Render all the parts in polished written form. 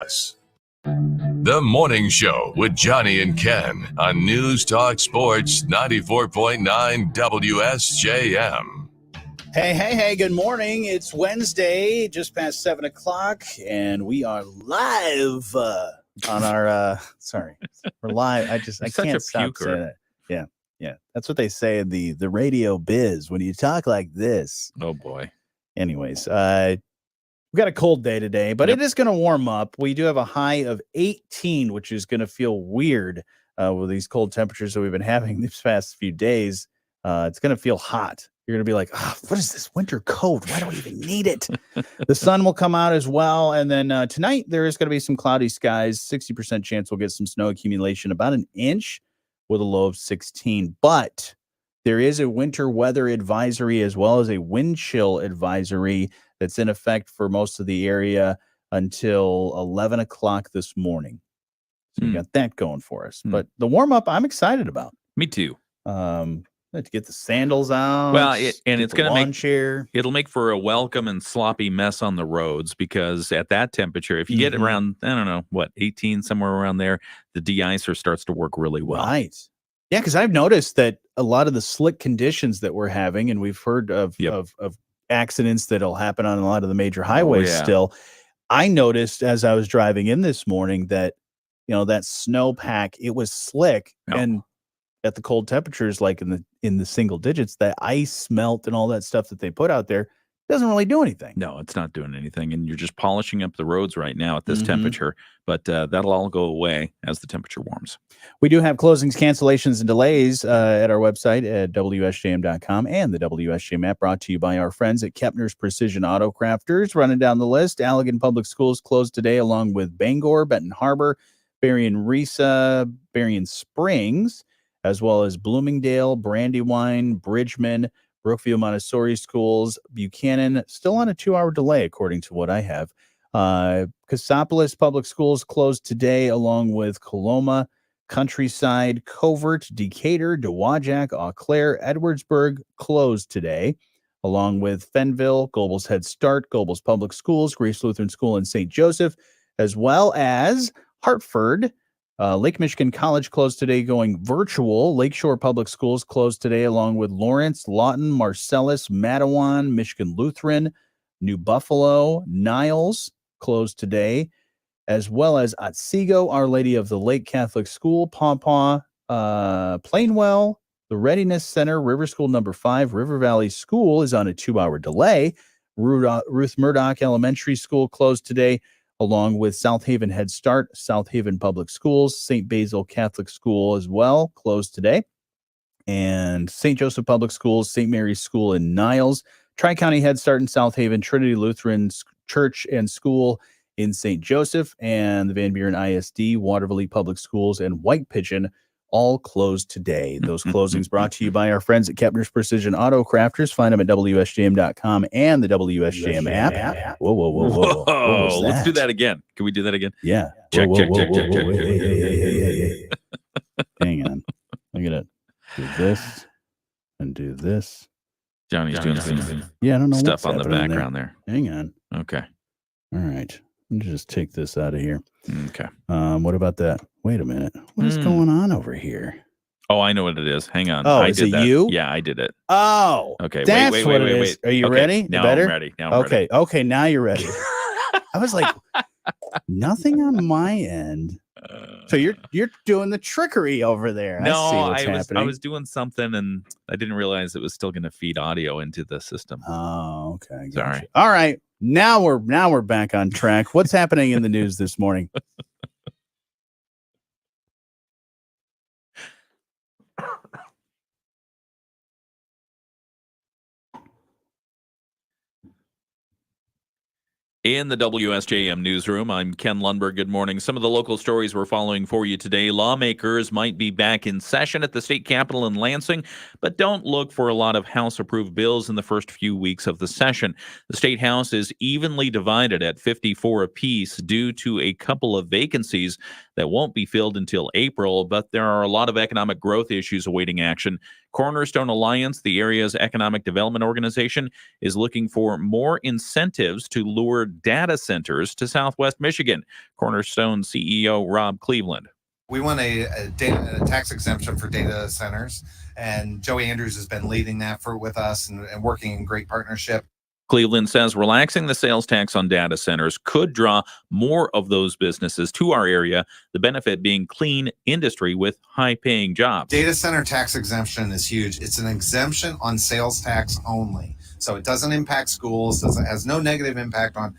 The Morning Show with Jonny and Ken on News Talk Sports 94.9 WSJM. Hey, good morning. It's Wednesday, just past 7 o'clock, and we are live on our, we're live. I can't stop saying that. Yeah. That's what they say in the radio biz when you talk like this. Oh, boy. Anyways, we've got a cold day today, but It is going to warm up. We do have a high of 18, which is going to feel weird with these cold temperatures that we've been having these past few days. It's going to feel hot. You're going to be like, what is this winter coat? Why do we even need it? The sun will come out as well. And then tonight, there is going to be some cloudy skies. 60% chance we'll get some snow accumulation, about an inch with a low of 16. But there is a winter weather advisory as well as a wind chill advisory that's in effect for most of the area until 11 o'clock this morning. So we got that going for us. But the warm-up, I'm excited about. Me too. To get the sandals out. Well, it's going to it'll make for a welcome and sloppy mess on the roads, because at that temperature, if you get around, 18, somewhere around there, the de-icer starts to work really well. Right. Yeah, because I've noticed that a lot of the slick conditions that we're having, and we've heard of accidents that'll happen on a lot of the major highways still. I noticed as I was driving in this morning that, that snowpack, it was slick. And at the cold temperatures, like in the single digits, that ice melt and all that stuff that they put out there doesn't really do anything. No, it's not doing anything. And you're just polishing up the roads right now at this temperature. But that'll all go away as the temperature warms. We do have closings, cancellations, and delays at our website at WSJM.com and the WSJM app, brought to you by our friends at Kepner's Precision Auto Crafters. Running down the list, Allegan Public Schools closed today, along with Bangor, Benton Harbor, Berrien Risa, Berrien Springs, as well as Bloomingdale, Brandywine, Bridgman, Brookview Montessori Schools, Buchanan, still on a 2-hour delay, according to what I have. Cassopolis Public Schools closed today, along with Coloma, Countryside, Covert, Decatur, Dowagiac, Eau Claire, Edwardsburg closed today, along with Fenville, Goebel's Head Start, Goebel's Public Schools, Grace Lutheran School, and St. Joseph, as well as Hartford. Lake Michigan College closed today, going virtual. Lakeshore Public Schools closed today, along with Lawrence, Lawton, Marcellus, Matawan, Michigan Lutheran, New Buffalo, Niles closed today, as well as Otsego, Our Lady of the Lake Catholic School, Pawpaw, Plainwell, the Readiness Center, River School number 5, River Valley School is on a 2-hour delay. Ruth Murdoch Elementary School closed today, along with South Haven Head Start, South Haven Public Schools, St. Basil Catholic School as well, closed today, and St. Joseph Public Schools, St. Mary's School in Niles, Tri-County Head Start in South Haven, Trinity Lutheran Church and School in St. Joseph, and the Van Buren ISD, Waterville Public Schools, and White Pigeon all closed today. Those closings brought to you by our friends at Kepner's Precision Auto Crafters. Find them at WSJM.com and the WSJM app. Whoa. Let's do that again. Can we do that again? Yeah. Check. Hang on. I'm going to do this and do this. Johnny's doing some I don't know stuff on the background there. Hang on. Okay. All right. Let me just take this out of here. Okay. What about that? Wait a minute. What is going on over here? Oh, I know what it is. Hang on. Oh, is it you? Yeah, I did it. Oh, okay. That's what it is. Are you ready? Now better? I'm ready. Now I'm ready. Okay. Now you're ready. I was like, nothing on my end. So you're doing the trickery over there. No, I see what's happening. I was doing something and I didn't realize it was still going to feed audio into the system. Oh, okay. Sorry. You. All right. Now we're back on track. What's happening in the news this morning? In the WSJM newsroom, I'm Ken Lundberg. Good morning. Some of the local stories we're following for you today. Lawmakers might be back in session at the state capitol in Lansing, but don't look for a lot of House-approved bills in the first few weeks of the session. The state House is evenly divided at 54 apiece due to a couple of vacancies that won't be filled until April, but there are a lot of economic growth issues awaiting action. Cornerstone Alliance, the area's economic development organization, is looking for more incentives to lure data centers to Southwest Michigan. Cornerstone CEO Rob Cleveland. We want a tax exemption for data centers, and Joey Andrews has been leading that with us and working in great partnership. Cleveland says relaxing the sales tax on data centers could draw more of those businesses to our area, the benefit being clean industry with high-paying jobs. Data center tax exemption is huge. It's an exemption on sales tax only. So it doesn't impact schools, has no negative impact on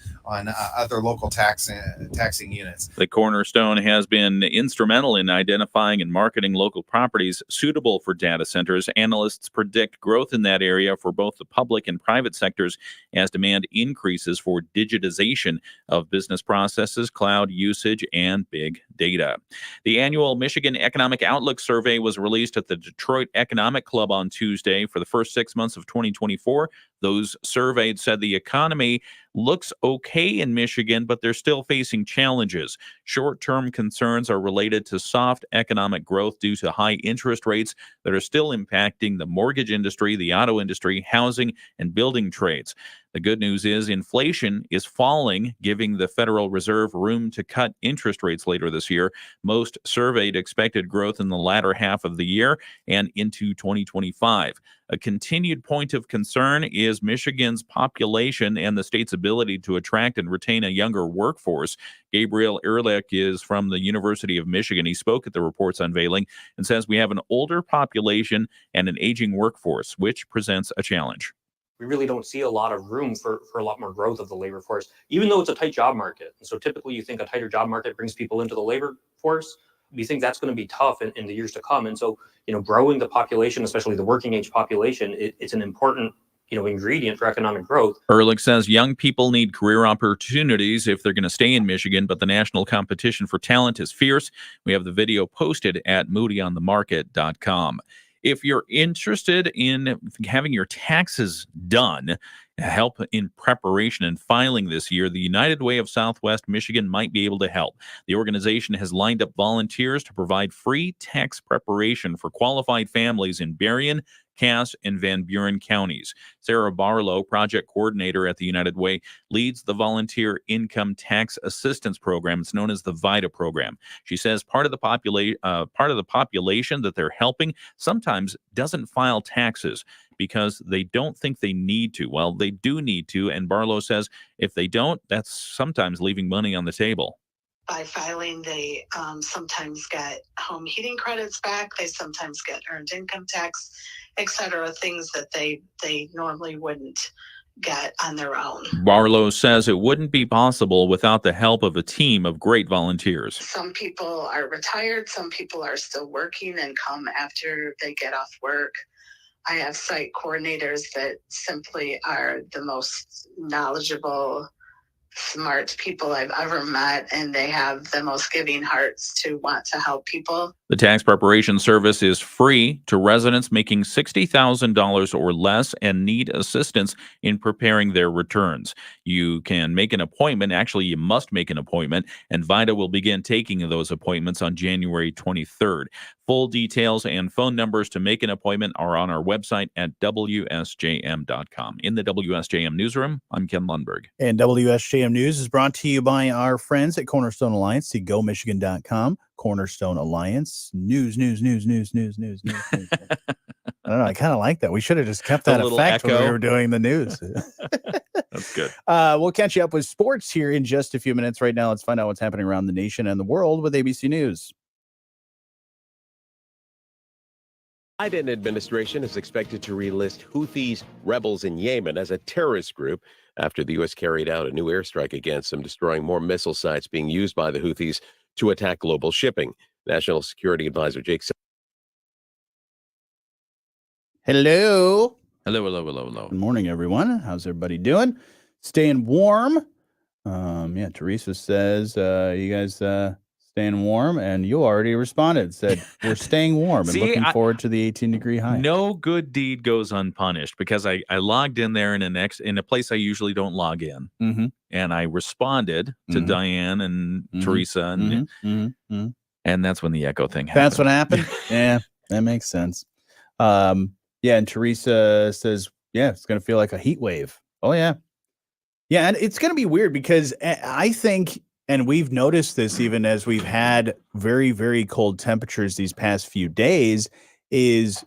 other local taxing units. The Cornerstone has been instrumental in identifying and marketing local properties suitable for data centers. Analysts predict growth in that area for both the public and private sectors as demand increases for digitization of business processes, cloud usage, and big data. The annual Michigan Economic Outlook Survey was released at the Detroit Economic Club on Tuesday. For the first 6 months of 2024, those surveyed said the economy looks okay in Michigan, but they're still facing challenges. Short-term concerns are related to soft economic growth due to high interest rates that are still impacting the mortgage industry, the auto industry, housing, and building trades. The good news is inflation is falling, giving the Federal Reserve room to cut interest rates later this year. Most surveyed expected growth in the latter half of the year and into 2025. A continued point of concern is Michigan's population and the state's ability to attract and retain a younger workforce. Gabriel Ehrlich is from the University of Michigan. He spoke at the report's unveiling and says we have an older population and an aging workforce, which presents a challenge. We really don't see a lot of room for a lot more growth of the labor force, even though it's a tight job market. And so typically you think a tighter job market brings people into the labor force. We think that's going to be tough in the years to come. And so, growing the population, especially the working age population, it's an important, ingredient for economic growth. Ehrlich says young people need career opportunities if they're going to stay in Michigan, but the national competition for talent is fierce. We have the video posted at moodyonthemarket.com. If you're interested in having your taxes done, help in preparation and filing this year, the United Way of Southwest Michigan might be able to help. The organization has lined up volunteers to provide free tax preparation for qualified families in Berrien, Cass, and Van Buren counties. Sarah Barlow, project coordinator at the United Way, leads the Volunteer Income Tax Assistance Program. It's known as the VITA program. She says part of the population that they're helping sometimes doesn't file taxes because they don't think they need to. Well, they do need to, and Barlow says if they don't, that's sometimes leaving money on the table. By filing, they sometimes get home heating credits back. They sometimes get earned income tax, et cetera, things that they normally wouldn't get on their own. Barlow says it wouldn't be possible without the help of a team of great volunteers. Some people are retired. Some people are still working and come after they get off work. I have site coordinators that simply are the most knowledgeable, smart people I've ever met, and they have the most giving hearts to want to help people. The tax preparation service is free to residents making $60,000 or less and need assistance in preparing their returns. You can make an appointment. Actually, you must make an appointment, and VITA will begin taking those appointments on January 23rd. Full details and phone numbers to make an appointment are on our website at WSJM.com. In the WSJM newsroom, I'm Ken Lundberg. And WSJM News is brought to you by our friends at Cornerstone Alliance. See GoMichigan.com. Cornerstone Alliance. News. I don't know. I kind of like that. We should have just kept that effect when we were doing the news. That's good. We'll catch you up with sports here in just a few minutes. Right now, let's find out what's happening around the nation and the world with ABC News. Biden administration is expected to relist Houthis rebels in Yemen as a terrorist group after the U.S. carried out a new airstrike against them, destroying more missile sites being used by the Houthis to attack global shipping. National Security Advisor Jake. Hello. Hello. Good morning, everyone. How's everybody doing? Staying warm. Teresa says, you guys staying Staying warm, and you already responded, said we're staying warm and See, looking forward to the 18-degree high. No good deed goes unpunished, because I logged in there in a place I usually don't log in, Mm-hmm. and I responded to Mhm. Diane and Mhm. Teresa, and and that's when the echo thing happened. That's what happened. Yeah, that makes sense. Yeah, and Teresa says, yeah, it's going to feel like a heat wave. Oh yeah. Yeah, and it's going to be weird because I think, and we've noticed this even as we've had very, very cold temperatures these past few days, is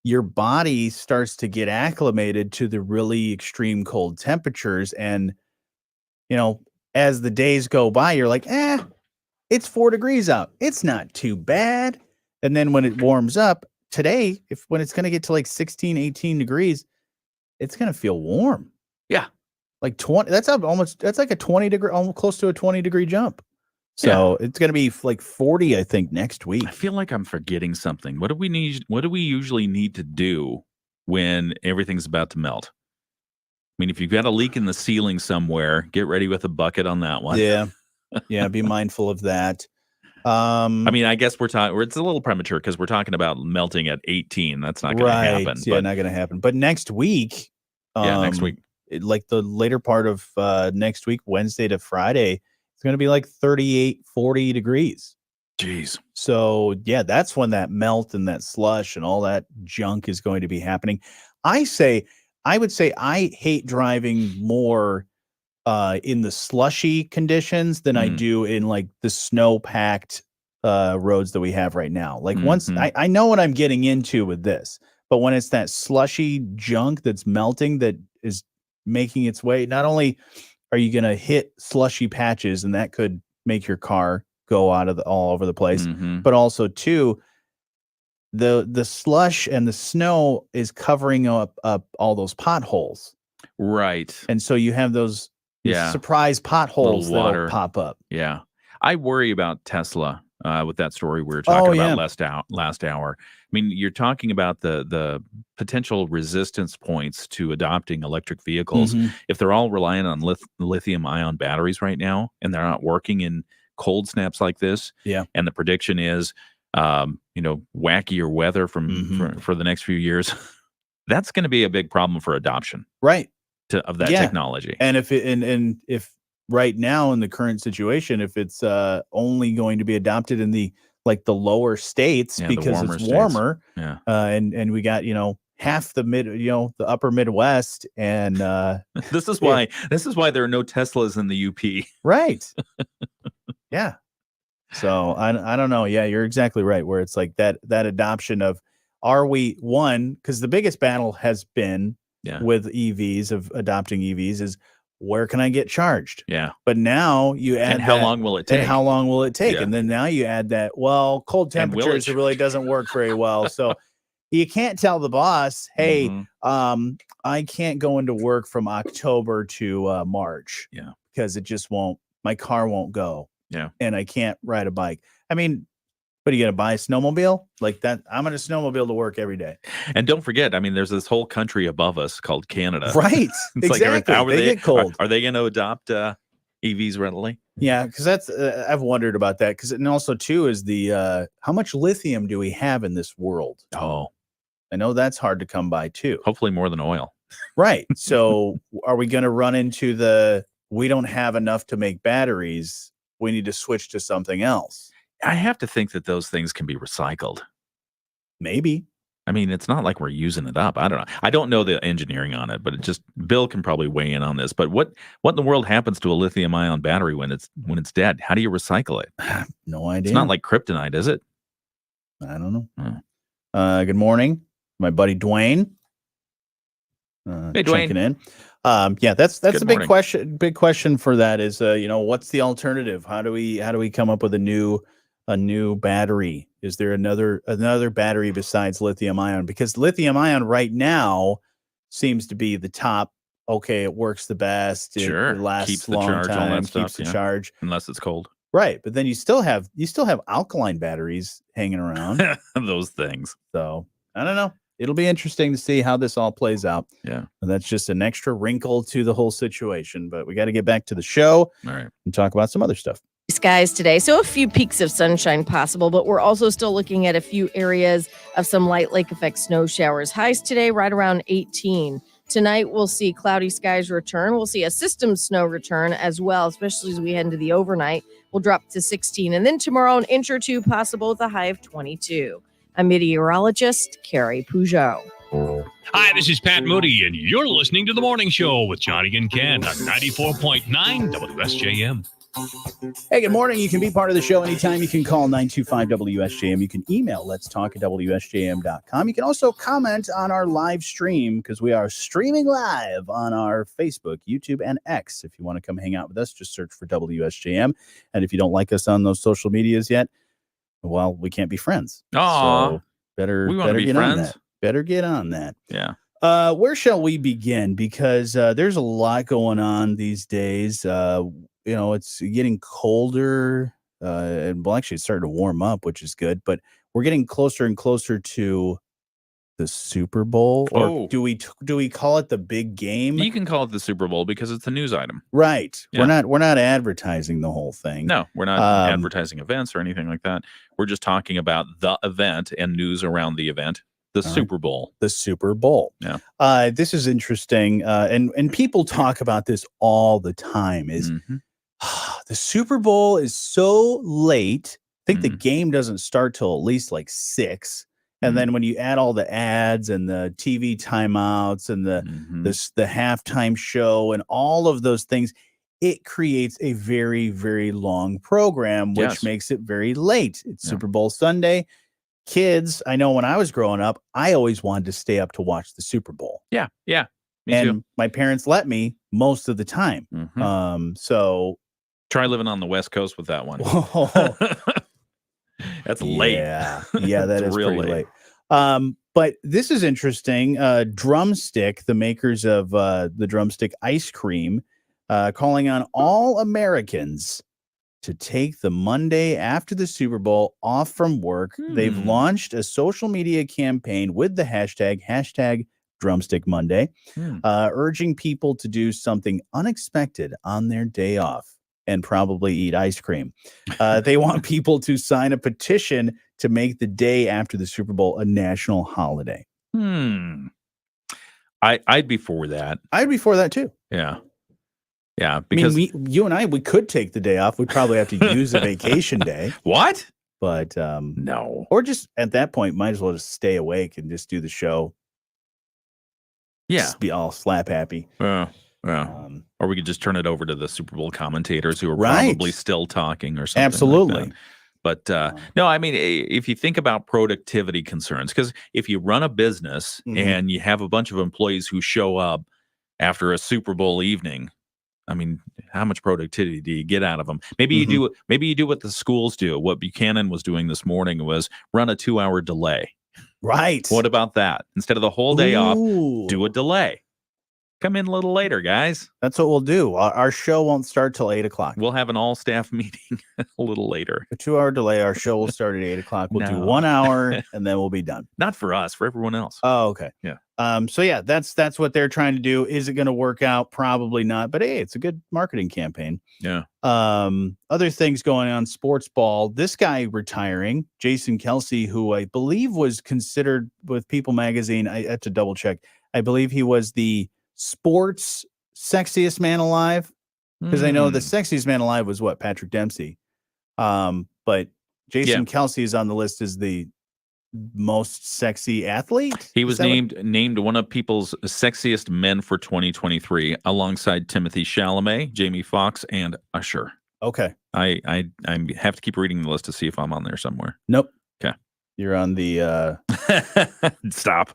your body starts to get acclimated to the really extreme cold temperatures. And, as the days go by, you're like, it's 4 degrees out. It's not too bad. And then when it warms up today, when it's going to get to like 16, 18 degrees, it's going to feel warm. Yeah. Like 20, that's like a 20 degree, almost close to a 20-degree jump. So it's going to be like 40, I think, next week. I feel like I'm forgetting something. What do we need? What do we usually need to do when everything's about to melt? I mean, if you've got a leak in the ceiling somewhere, get ready with a bucket on that one. Yeah. Yeah. Be mindful of that. I mean, I guess it's a little premature because we're talking about melting at 18. That's not going to happen. Yeah, not going to happen. But next week, next week, like the later part of next week, Wednesday to Friday, it's going to be like 38, 40 degrees. Jeez. So yeah, that's when that melt and that slush and all that junk is going to be happening. I would say I hate driving more in the slushy conditions than I do in like the snow-packed roads that we have right now. Like once I know what I'm getting into with this, but when it's that slushy junk that's melting that is making its way, not only are you going to hit slushy patches and that could make your car go out of all over the place, but also too, the slush and the snow is covering up all those potholes. Right. And so you have those surprise potholes that'll pop up. Yeah. I worry about Tesla with that story we were talking about last hour. I mean, you're talking about the potential resistance points to adopting electric vehicles. If they're all reliant on lithium ion batteries right now, and they're not working in cold snaps like this. Yeah. And the prediction is, wackier weather for the next few years. That's going to be a big problem for adoption. Right. Of that technology. And if right now in the current situation, if it's only going to be adopted in the lower states because it's warmer, and we got half the upper Midwest, and this is why there are no Teslas in the UP. Right. Yeah. So I don't know. Yeah, you're exactly right. Where it's like that adoption of, are we one? Because the biggest battle has been with EVs, of adopting EVs, is where can I get charged? Yeah. But now you add and how long will it take? And how long will it take? Yeah. And then now you add that, cold temperatures, it really doesn't work very well. So you can't tell the boss, hey, I can't go into work from October to March. Yeah. Because it just won't, my car won't go. Yeah. And I can't ride a bike. I mean, what are you going to buy a snowmobile like that? I'm going to snowmobile to work every day. And don't forget, I mean, there's this whole country above us called Canada. Right. Exactly. Like, they get cold. Are they going to adopt EVs readily? Yeah. Cause that's, I've wondered about that. Cause, and also too, is the, how much lithium do we have in this world? Oh, I know that's hard to come by too. Hopefully more than oil. Right. So are we going to run into we don't have enough to make batteries, we need to switch to something else? I have to think that those things can be recycled. Maybe. I mean, it's not like we're using it up. I don't know. I don't know the engineering on it, but Bill can probably weigh in on this. But what in the world happens to a lithium ion battery when it's dead? How do you recycle it? No idea. It's not like kryptonite, is it? I don't know. Good morning, my buddy Dwayne. Hey, Dwayne. Checking in. That's a big morning. Big question for that is, what's the alternative? How do we come up with a new battery? Is there another battery besides lithium ion? Because lithium ion right now seems to be the top. Okay, it works the best. It lasts keeps a long the charge, time. all that stuff, keeps the charge, unless it's cold. Right, but then you still have alkaline batteries hanging around. Those things. So I don't know. It'll be interesting to see how this all plays out. Yeah. And that's just an extra wrinkle to the whole situation. But we got to get back to the show all right, and talk about some other stuff. skies today, so a few peaks of sunshine possible, but we're also still looking at a few areas of some light lake effect snow showers. Highs today right around 18. Tonight, we'll see cloudy skies return. We'll see a system snow return as well, especially as we head into the overnight. We'll drop to 16. And then tomorrow, an inch or two possible with a high of 22. I'm meteorologist Carrie Peugeot. Hi, this is Pat Moody, and you're listening to The Morning Show with Jonny and Ken on 94.9 WSJM. Hey, good morning. You can be part of the show anytime. You can call 925-WSJM. You can email letstalk@WSJM.com. You can also comment on our live stream because we are streaming live on our Facebook, YouTube, and X. If you want to come hang out with us, just search for WSJM. And if you don't like us on those social medias yet, well, we can't be friends. Aw. So better be get friends. on that. Better get on that. Yeah. Where shall we begin? Because there's a lot going on these days. It's getting colder, and well, actually, it's starting to warm up, which is good. But we're getting closer and closer to the Super Bowl. Or do we call it the big game? You can call it the Super Bowl because it's a news item. Right. Yeah. We're not advertising the whole thing. No, we're not advertising events or anything like that. We're just talking about the event and news around the event. The Super Bowl. The Super Bowl. Yeah. This is interesting. And people talk about this all the time. The Super Bowl is so late. I think the game doesn't start till at least like 6. And then when you add all the ads and the TV timeouts and the halftime show and all of those things, it creates a very, very long program, which makes it very late. It's Super Bowl Sunday. Kids, I know when I was growing up, I always wanted to stay up to watch the Super Bowl. Yeah. Me and too. my parents let me most of the time. So try living on the West Coast with that one. That's late. Yeah, that is real pretty late. But this is interesting. Drumstick, the makers of the Drumstick ice cream, calling on all Americans to take the Monday after the Super Bowl off from work. They've launched a social media campaign with the hashtag Drumstick Monday, urging people to do something unexpected on their day off and probably eat ice cream. They want people to sign a petition to make the day after the Super Bowl a national holiday. I'd be for that. I'd be for that too. Yeah, because you and I, we could take the day off. We'd probably have to use a vacation day. What? But no. Or just at that point, might as well just stay awake and just do the show. Yeah. Just be all slap happy. Or we could just turn it over to the Super Bowl commentators who are probably still talking or something. Absolutely. Like that. But no, I mean, if you think about productivity concerns, because if you run a business and you have a bunch of employees who show up after a Super Bowl evening, I mean, how much productivity do you get out of them? Maybe you do. Maybe you do what the schools do. What Buchanan was doing this morning was run a 2-hour delay. Right. What about that? Instead of the whole day off, do a delay. Come in a little later, guys. That's what we'll do. Our show won't start till 8:00. We'll have an all-staff meeting a little later. A 2-hour delay. Our show will start at 8:00. We'll do 1 hour and then we'll be done. Not for us, for everyone else. Oh, okay. Yeah. So yeah, that's what they're trying to do. Is it going to work out? Probably not. But hey, it's a good marketing campaign. Yeah. Other things going on. Sports ball. This guy retiring, Jason Kelsey, who I believe was considered with People Magazine. I had to double check. I believe he was the sports sexiest man alive, because I know the sexiest man alive was Patrick Dempsey. But Jason Kelsey is on the list as the most sexy athlete. He was named one of People's sexiest men for 2023 alongside Timothy Chalamet, Jamie Foxx, and Usher. Okay. I have to keep reading the list to see if I'm on there somewhere. Nope. Okay. You're on the stop.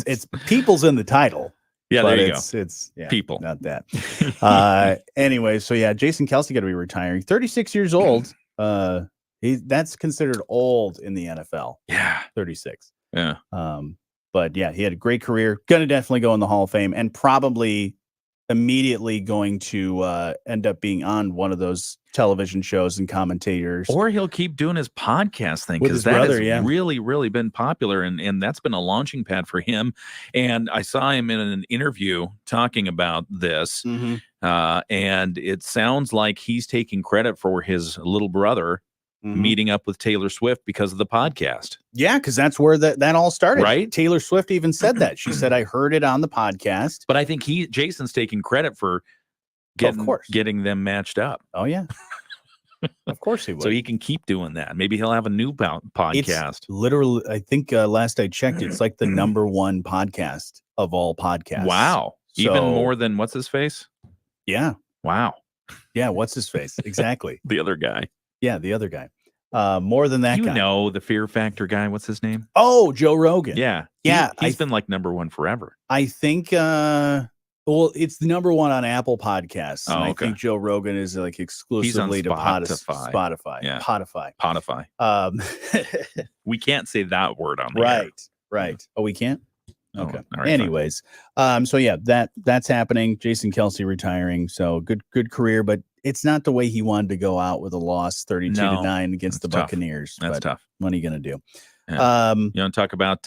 It's People's in the title. Yeah, there you go. It's People, not that. Anyway, so yeah, Jason Kelsey got to be retiring. 36 years old. That's considered old in the NFL. Yeah, 36. Yeah. But yeah, he had a great career. Gonna definitely go in the Hall of Fame and probably immediately going to end up being on one of those television shows and commentators. Or he'll keep doing his podcast thing, With because his that brother, has yeah. really, really been popular, and that's been a launching pad for him. And I saw him in an interview talking about this, and it sounds like he's taking credit for his little brother meeting up with Taylor Swift because of the podcast. Yeah, because that's where that all started. Right? Taylor Swift even said that. She said, I heard it on the podcast. But I think Jason's taking credit for getting them matched up. Oh, yeah. Of course he would. So he can keep doing that. Maybe he'll have a new podcast. It's literally, I think last I checked, it's like the number one podcast of all podcasts. Wow. Even more than what's his face? Yeah. Wow. Yeah. What's his face? Exactly. The other guy. Yeah. The other guy. More than that guy. The Fear Factor guy. What's his name? Oh, Joe Rogan. Yeah. He's been like number one forever. I think, well, it's the number one on Apple Podcasts. And I think Joe Rogan is like exclusively to Spotify. Yeah. Spotify. We can't say that word on the air. Right. Oh, we can't? Okay. All right, anyways, so yeah, that's happening. Jason Kelce retiring. So good career, but it's not the way he wanted to go out with a loss 32-9 against the Buccaneers. That's tough. What are you going to do? Yeah. You want to talk about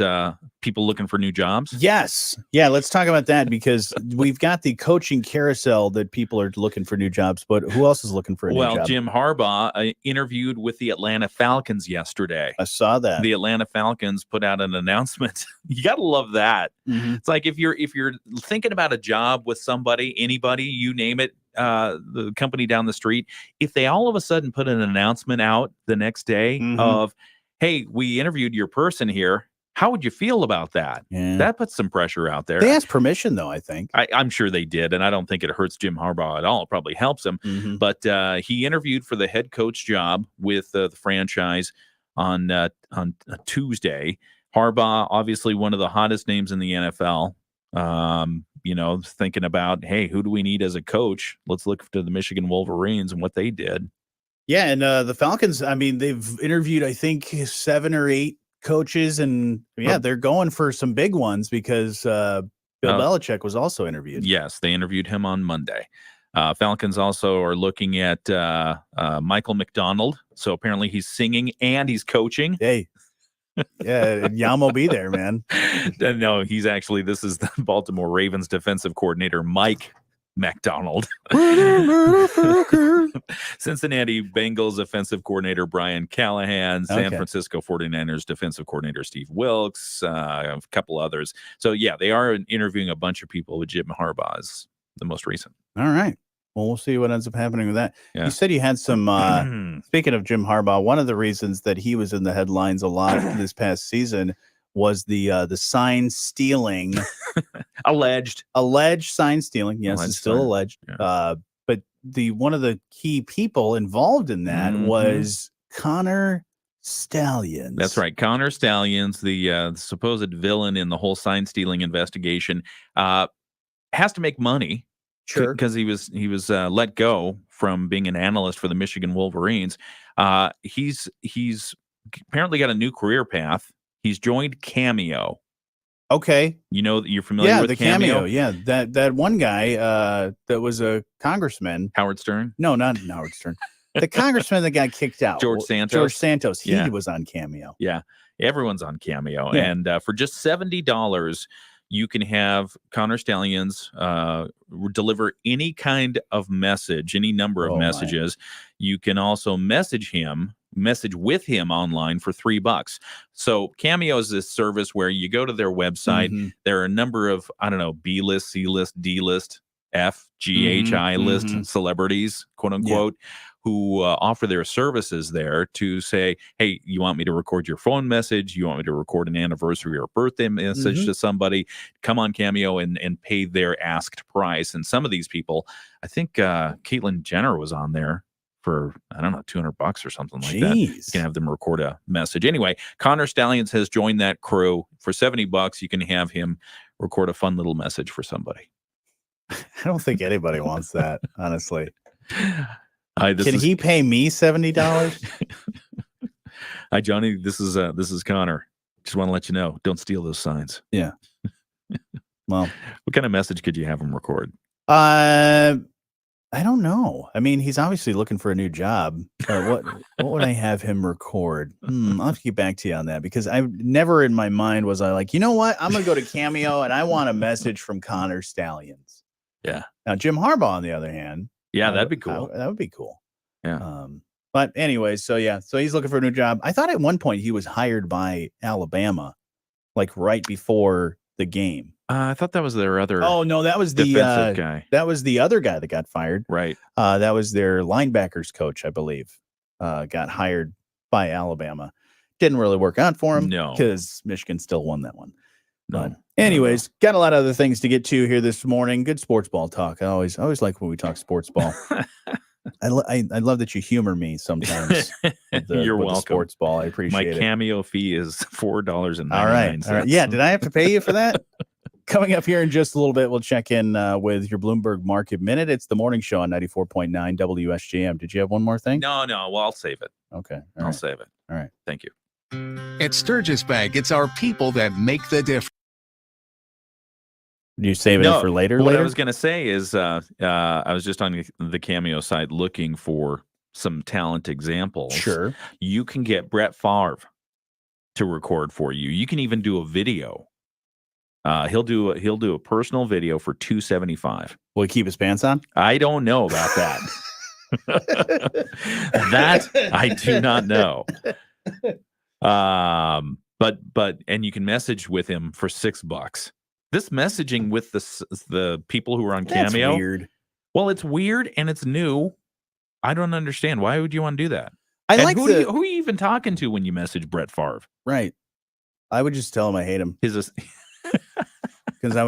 people looking for new jobs? Yes. Yeah, let's talk about that, because we've got the coaching carousel that people are looking for new jobs, but who else is looking for a new job? Well, Jim Harbaugh interviewed with the Atlanta Falcons yesterday. I saw that. The Atlanta Falcons put out an announcement. You got to love that. It's like if you're thinking about a job with somebody, anybody, you name it, the company down the street, if they all of a sudden put an announcement out the next day of, hey, we interviewed your person here, how would you feel about that? Yeah. That puts some pressure out there. They asked permission, though, I think. I'm sure they did, and I don't think it hurts Jim Harbaugh at all. It probably helps him. But he interviewed for the head coach job with the franchise on Tuesday. Harbaugh, obviously one of the hottest names in the NFL. Thinking about, hey, who do we need as a coach? Let's look to the Michigan Wolverines and what they did. Yeah, and the Falcons, I mean, they've interviewed, I think, 7 or 8 coaches, and they're going for some big ones, because Bill Belichick was also interviewed. Yes, they interviewed him on Monday. Falcons also are looking at Michael McDonald. So apparently he's singing and he's coaching. Hey. Yeah, Yamo be there, man. No, this is the Baltimore Ravens defensive coordinator, Mike McDonald. Cincinnati Bengals offensive coordinator Brian Callahan, San Francisco 49ers defensive coordinator Steve Wilkes, a couple others. So yeah, they are interviewing a bunch of people, with Jim Harbaugh is the most recent. All right. Well, we'll see what ends up happening with that. Yeah. You said you had some, speaking of Jim Harbaugh, one of the reasons that he was in the headlines a lot this past season was the sign stealing. Alleged sign stealing. Yes, it's still alleged. Yeah. But one of the key people involved in that was Connor Stallions. That's right. Connor Stallions, the supposed villain in the whole sign stealing investigation, has to make money. Sure. Because he was let go from being an analyst for the Michigan Wolverines. He's apparently got a new career path. He's joined Cameo. Okay. You're familiar with the Cameo. Yeah, that one guy that was a congressman. Howard Stern? No, not Howard Stern. The congressman that got kicked out. George Santos. He was on Cameo. Yeah, everyone's on Cameo. Yeah. And for just $70, you can have Connor Stallions deliver any kind of message, any number of messages. You can also message with him online for $3. So Cameo is this service where you go to their website. There are a number of, B-list, C-list, D-list, F, G, H, I list celebrities, quote unquote, who offer their services there to say, hey, you want me to record your phone message? You want me to record an anniversary or birthday message to somebody? Come on Cameo and pay their asked price. And some of these people, I think Caitlyn Jenner was on there for, $200 or something like that. You can have them record a message. Anyway, Connor Stallions has joined that crew. For $70, you can have him record a fun little message for somebody. I don't think anybody wants that, honestly. Can he pay me $70? Hi, Johnny. This is Connor. Just want to let you know, don't steal those signs. Yeah. Well, what kind of message could you have him record? I don't know. I mean, he's obviously looking for a new job. What would I have him record? I'll have to get back to you on that because I never in my mind was I like, you know what? I'm gonna go to Cameo and I want a message from Connor Stallions. Yeah. Now Jim Harbaugh, on the other hand, Yeah, that'd be cool. that would be cool. Yeah. But anyway, so he's looking for a new job. I thought at one point he was hired by Alabama, like right before the game. I thought that was their other. Oh no, that was the defensive guy. That was the other guy that got fired. Right. That was their linebackers coach, I believe. Got hired by Alabama. Didn't really work out for him. No, because Michigan still won that one. No. But anyways, got a lot of other things to get to here this morning. Good sports ball talk. I always like when we talk sports ball. I love that you humor me sometimes. You're welcome. Sports ball. I appreciate it. My Cameo fee is $4.99. All right. Yeah. Did I have to pay you for that? Coming up here in just a little bit, we'll check in with your Bloomberg Market Minute. It's the morning show on 94.9 WSJM. Did you have one more thing? No. Well, I'll save it. Okay. I'll save it. All right. Thank you. At Sturgis Bank, it's our people that make the difference. Do you save it for later? What I was going to say is I was just on the Cameo site looking for some talent examples. Sure. You can get Brett Favre to record for you. You can even do a video. He'll do a personal video for $275. Will he keep his pants on? I don't know about that. That I do not know. But you can message with him for $6. This messaging with the people who are on Cameo. That's weird. Well, it's weird and it's new. I don't understand. Why would you want to do that? Who are you even talking to when you message Brett Favre? Right. I would just tell him I hate him. Because I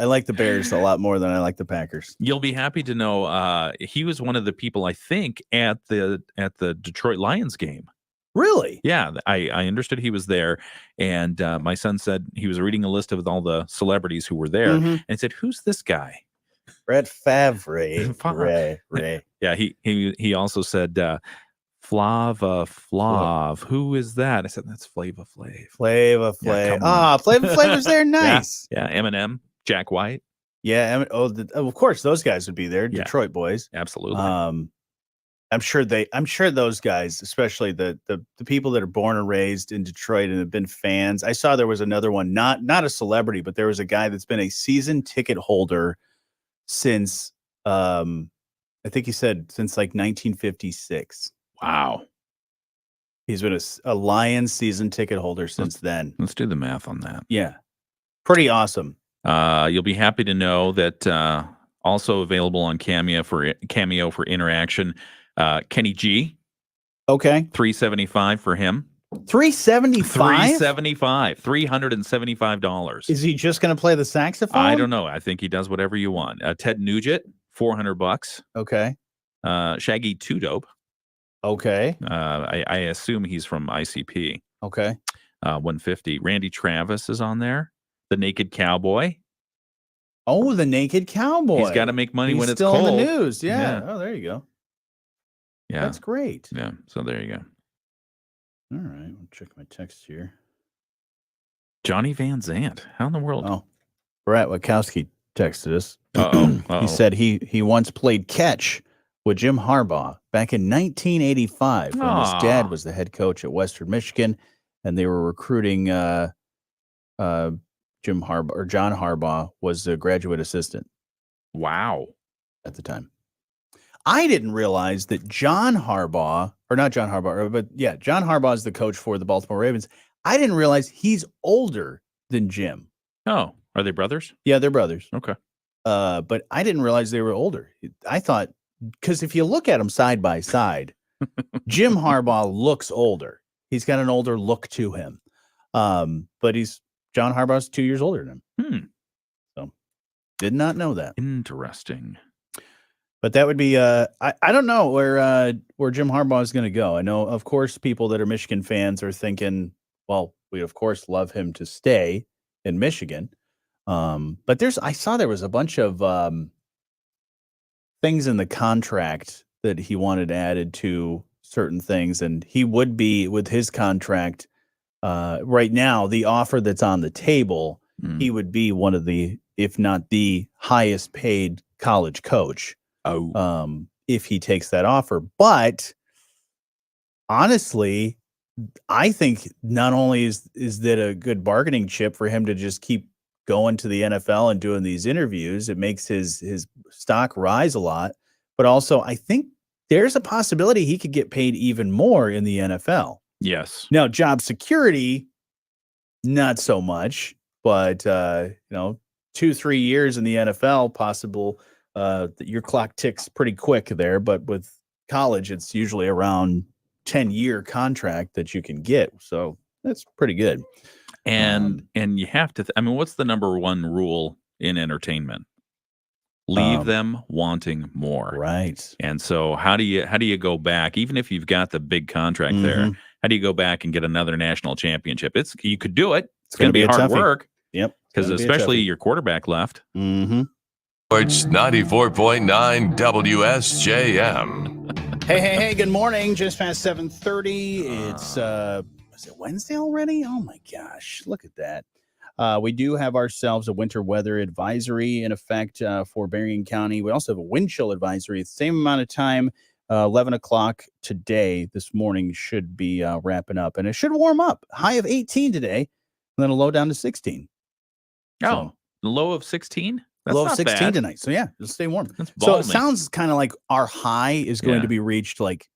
like the Bears a lot more than I like the Packers. You'll be happy to know he was one of the people, I think, at the Detroit Lions game. Really? Yeah, I understood he was there, and my son said he was reading a list of all the celebrities who were there, and he said, "Who's this guy?" Brett Favre. Ray. Yeah, he also said Flava Flav. Who is that? I said that's Flava Flav. Flava Flav. Flava Flav was there. Nice. Yeah, Eminem, Jack White. Yeah. Of course, those guys would be there. Yeah. Detroit boys. Absolutely. I'm sure those guys, especially the people that are born and raised in Detroit and have been fans. I saw there was another one, not a celebrity, but there was a guy that's been a season ticket holder since I think he said since like 1956. Wow. He's been a Lions season ticket holder since then. Let's do the math on that. Yeah. Pretty awesome. You'll be happy to know that also available on Cameo for interaction. Kenny G. Okay. $375 for him. $375? $375. Is he just going to play the saxophone? I don't know. I think he does whatever you want. Ted Nugent, $400. Okay. Shaggy Two Dope. Okay. I assume he's from ICP. Okay. 150. Randy Travis is on there. The Naked Cowboy. Oh, the Naked Cowboy. He's got to make money when it's still cold. in the news. Yeah. Oh, there you go. Yeah. That's great. Yeah. So there you go. All right. I'll check my text here. Johnny Van Zant. How in the world? Oh, Brett Wachowski texted us. Uh-oh. He said he once played catch with Jim Harbaugh back in 1985 when his dad was the head coach at Western Michigan, and they were recruiting Jim Harbaugh, or John Harbaugh was a graduate assistant. Wow. At the time. I didn't realize that John Harbaugh is the coach for the Baltimore Ravens. I didn't realize he's older than Jim. Oh, are they brothers? Yeah, they're brothers. Okay. But I didn't realize they were older. I thought, because if you look at them side by side, Jim Harbaugh looks older. He's got an older look to him. But John Harbaugh's 2 years older than him. So did not know that. Interesting. But that would be I don't know where Jim Harbaugh is going to go. I know, of course, people that are Michigan fans are thinking, well, we of course love him to stay in Michigan. But I saw there was a bunch of things in the contract that he wanted added to certain things, and he would be, with his contract right now, the offer that's on the table, he would be one of the if not the highest paid college coach. If he takes that offer. But honestly, I think not only is that a good bargaining chip for him to just keep going to the NFL and doing these interviews, it makes his stock rise a lot. But also, I think there's a possibility he could get paid even more in the NFL. Yes. Now, job security, not so much, but 2-3 years in the NFL, possible. Your clock ticks pretty quick there, but with college, it's usually around 10-year contract that you can get. So that's pretty good. And you have to, what's the number one rule in entertainment? Leave them wanting more. Right. And so how do you go back, even if you've got the big contract there, how do you go back and get another national championship? You could do it. It's going to be hard work. Yep. Because especially your quarterback left. Mm-hmm. Sports 94.9 WSJM. Hey, good morning. Just past 7:30. It's is it Wednesday already? Oh my gosh, look at that. We do have ourselves a winter weather advisory in effect for Berrien County. We also have a wind chill advisory. The same amount of time, 11 o'clock today, this morning should be wrapping up. And it should warm up. High of 18 today, and then a low down to 16. Oh, low of 16? Low of 16 tonight. So yeah, it'll stay warm. So it sounds kind of like our high is going to be reached like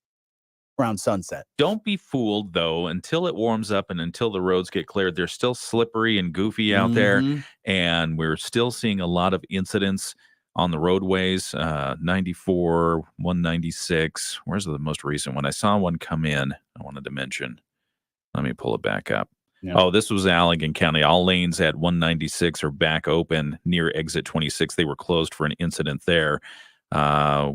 around sunset. Don't be fooled though, until it warms up and until the roads get cleared. They're still slippery and goofy out there, and we're still seeing a lot of incidents on the roadways. 94, 196. Where's the most recent one? I saw one come in. I wanted to mention. Let me pull it back up. Yeah. Oh, this was Allegan County. All lanes at 196 are back open near exit 26. They were closed for an incident there.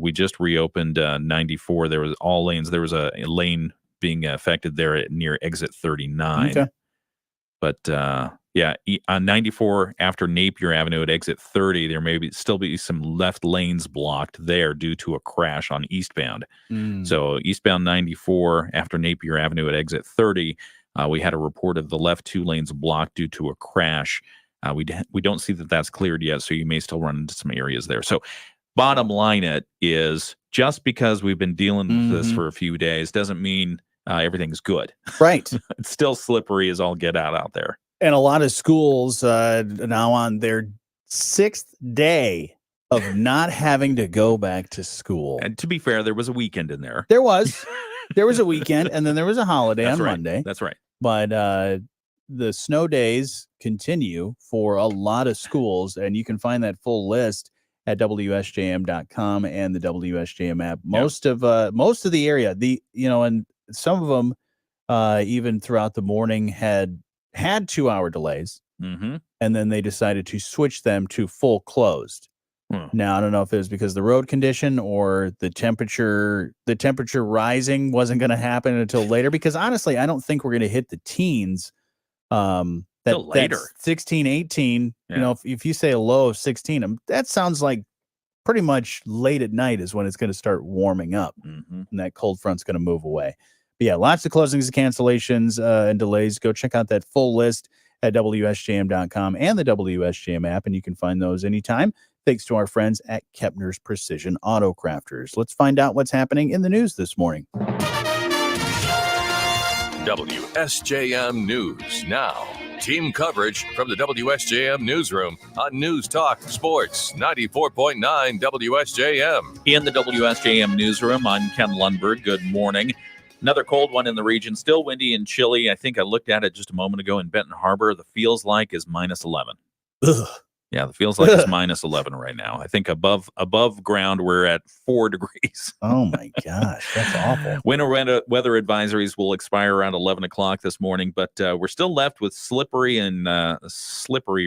We just reopened 94. There was all lanes. There was a lane being affected there near exit 39. Okay. But on 94 after Napier Avenue at exit 30, there may still be some left lanes blocked there due to a crash on eastbound. So eastbound 94 after Napier Avenue at exit 30. We had a report of the left 2 lanes blocked due to a crash. We don't see that that's cleared yet, so you may still run into some areas there. So bottom line is just because we've been dealing with this for a few days doesn't mean everything's good. Right. It's still slippery as all get out there. And a lot of schools now on their 6th day of not having to go back to school. And to be fair, there was a weekend in there. There was a weekend, and then there was a holiday on Monday. That's right. But the snow days continue for a lot of schools, and you can find that full list at WSJM.com and the WSJM app. Most of the area, and some of them even throughout the morning had 2-hour delays, and then they decided to switch them to full closed. Now, I don't know if it was because of the road condition or the temperature rising wasn't going to happen until later, because honestly, I don't think we're going to hit the teens. Later. 16, 18, if you say a low of 16, that sounds like pretty much late at night is when it's going to start warming up, and that cold front's going to move away. But yeah, lots of closings and cancellations and delays. Go check out that full list at WSJM.com and the WSJM app, and you can find those anytime. Thanks to our friends at Kepner's Precision Auto Crafters. Let's find out what's happening in the news this morning. WSJM News Now. Team coverage from the WSJM Newsroom on News Talk Sports 94.9 WSJM. In the WSJM Newsroom, I'm Ken Lundberg. Good morning. Another cold one in the region, still windy and chilly. I think I looked at it just a moment ago in Benton Harbor. The feels like is minus 11. Ugh. Yeah, the feels like it's minus 11 right now. I think above ground, we're at 4 degrees. Oh, my gosh. That's awful. Winter weather advisories will expire around 11 o'clock this morning, but we're still left with slippery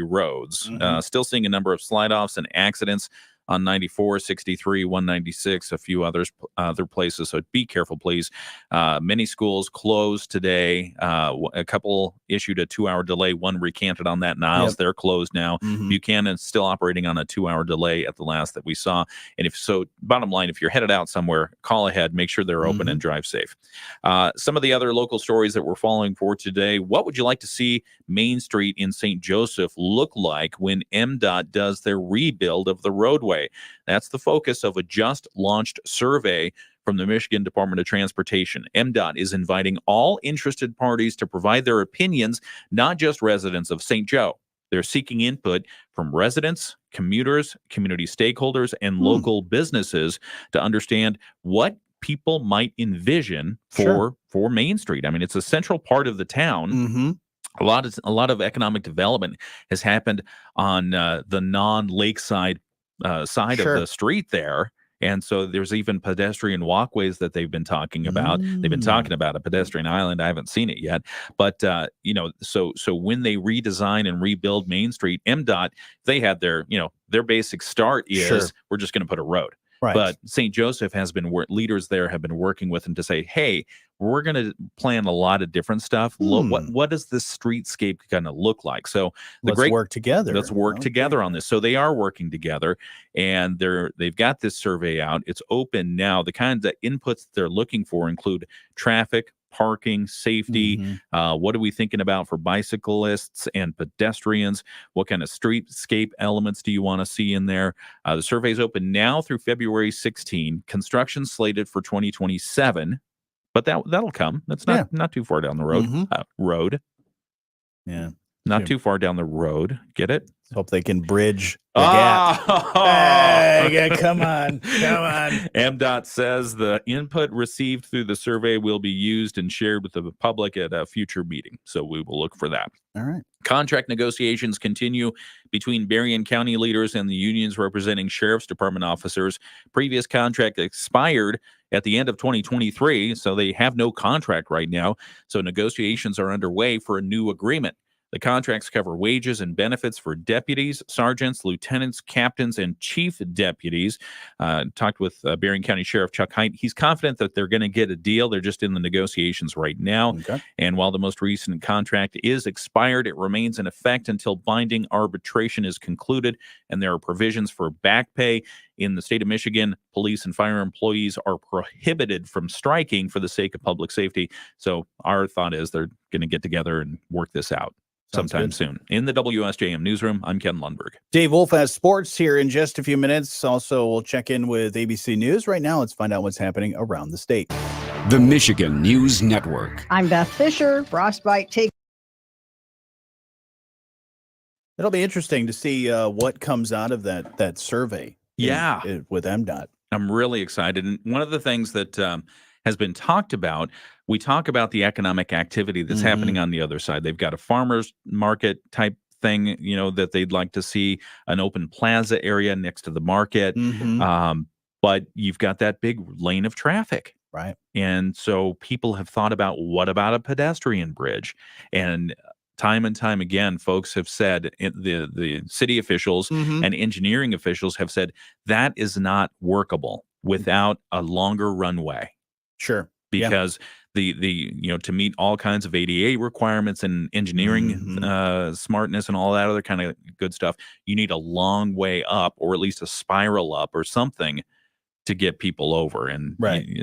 roads. Still seeing a number of slide-offs and accidents on 94, 63, 196, a few other places. So be careful, please. Many schools closed today. A couple issued a 2-hour delay. One recanted on that. Niles, they're closed now. Buchanan's still operating on a 2-hour delay at the last that we saw. And if so, bottom line, if you're headed out somewhere, call ahead, make sure they're open and drive safe. Some of the other local stories that we're following for today. What would you like to see Main Street in St. Joseph look like when MDOT does their rebuild of the roadway? That's the focus of a just launched survey from the Michigan Department of Transportation. MDOT is inviting all interested parties to provide their opinions, not just residents of St. Joe. They're seeking input from residents, commuters, community stakeholders, and local businesses to understand what people might envision for Main Street. I mean, it's a central part of the town. A lot of economic development has happened on the non-lakeside side of the street there. And so there's even pedestrian walkways that they've been talking about. They've been talking about a pedestrian island. I haven't seen it yet. But, so when they redesign and rebuild Main Street, MDOT, they had their basic start is we're just going to put a road. Right. But St. Joseph has been leaders there have been working with them to say, hey, we're going to plan a lot of different stuff. What does this streetscape going to look like? So let's work together. Let's work together on this. So they are working together, and they've got this survey out. It's open now. The kinds of inputs they're looking for include traffic, parking, safety. What are we thinking about for bicyclists and pedestrians? What kind of streetscape elements do you want to see in there? The survey is open now through February 16. Construction slated for 2027, but that'll come. That's not too far down the road. Not too far down the road. Get it? Hope they can bridge the gap. Hey, come on. MDOT says the input received through the survey will be used and shared with the public at a future meeting. So we will look for that. All right. Contract negotiations continue between Berrien County leaders and the unions representing Sheriff's Department officers. Previous contract expired at the end of 2023, so they have no contract right now. So negotiations are underway for a new agreement. The contracts cover wages and benefits for deputies, sergeants, lieutenants, captains, and chief deputies. Talked with Berrien County Sheriff Chuck Hite. He's confident that they're going to get a deal. They're just in the negotiations right now. Okay. And while the most recent contract is expired, it remains in effect until binding arbitration is concluded. And there are provisions for back pay. In the state of Michigan, police and fire employees are prohibited from striking for the sake of public safety. So our thought is they're going to get together and work this out sometime soon. In the WSJM newsroom, I'm Ken Lundberg. Dave Wolf has sports here in just a few minutes. Also, we'll check in with ABC News. Right now, let's find out what's happening around the state. The Michigan News Network. I'm Beth Fisher. Frostbite take. It'll be interesting to see what comes out of that survey. With MDOT. I'm really excited. And one of the things that has been talked about, we talk about the economic activity that's happening on the other side. They've got a farmer's market type thing, that they'd like to see, an open plaza area next to the market. But you've got that big lane of traffic. Right. And so people have thought about, what about a pedestrian bridge? And time and time again, folks have said, the city officials and engineering officials have said, that is not workable without a longer runway. Sure. Because to meet all kinds of ADA requirements and engineering smartness and all that other kind of good stuff, you need a long way up, or at least a spiral up or something to get people over. And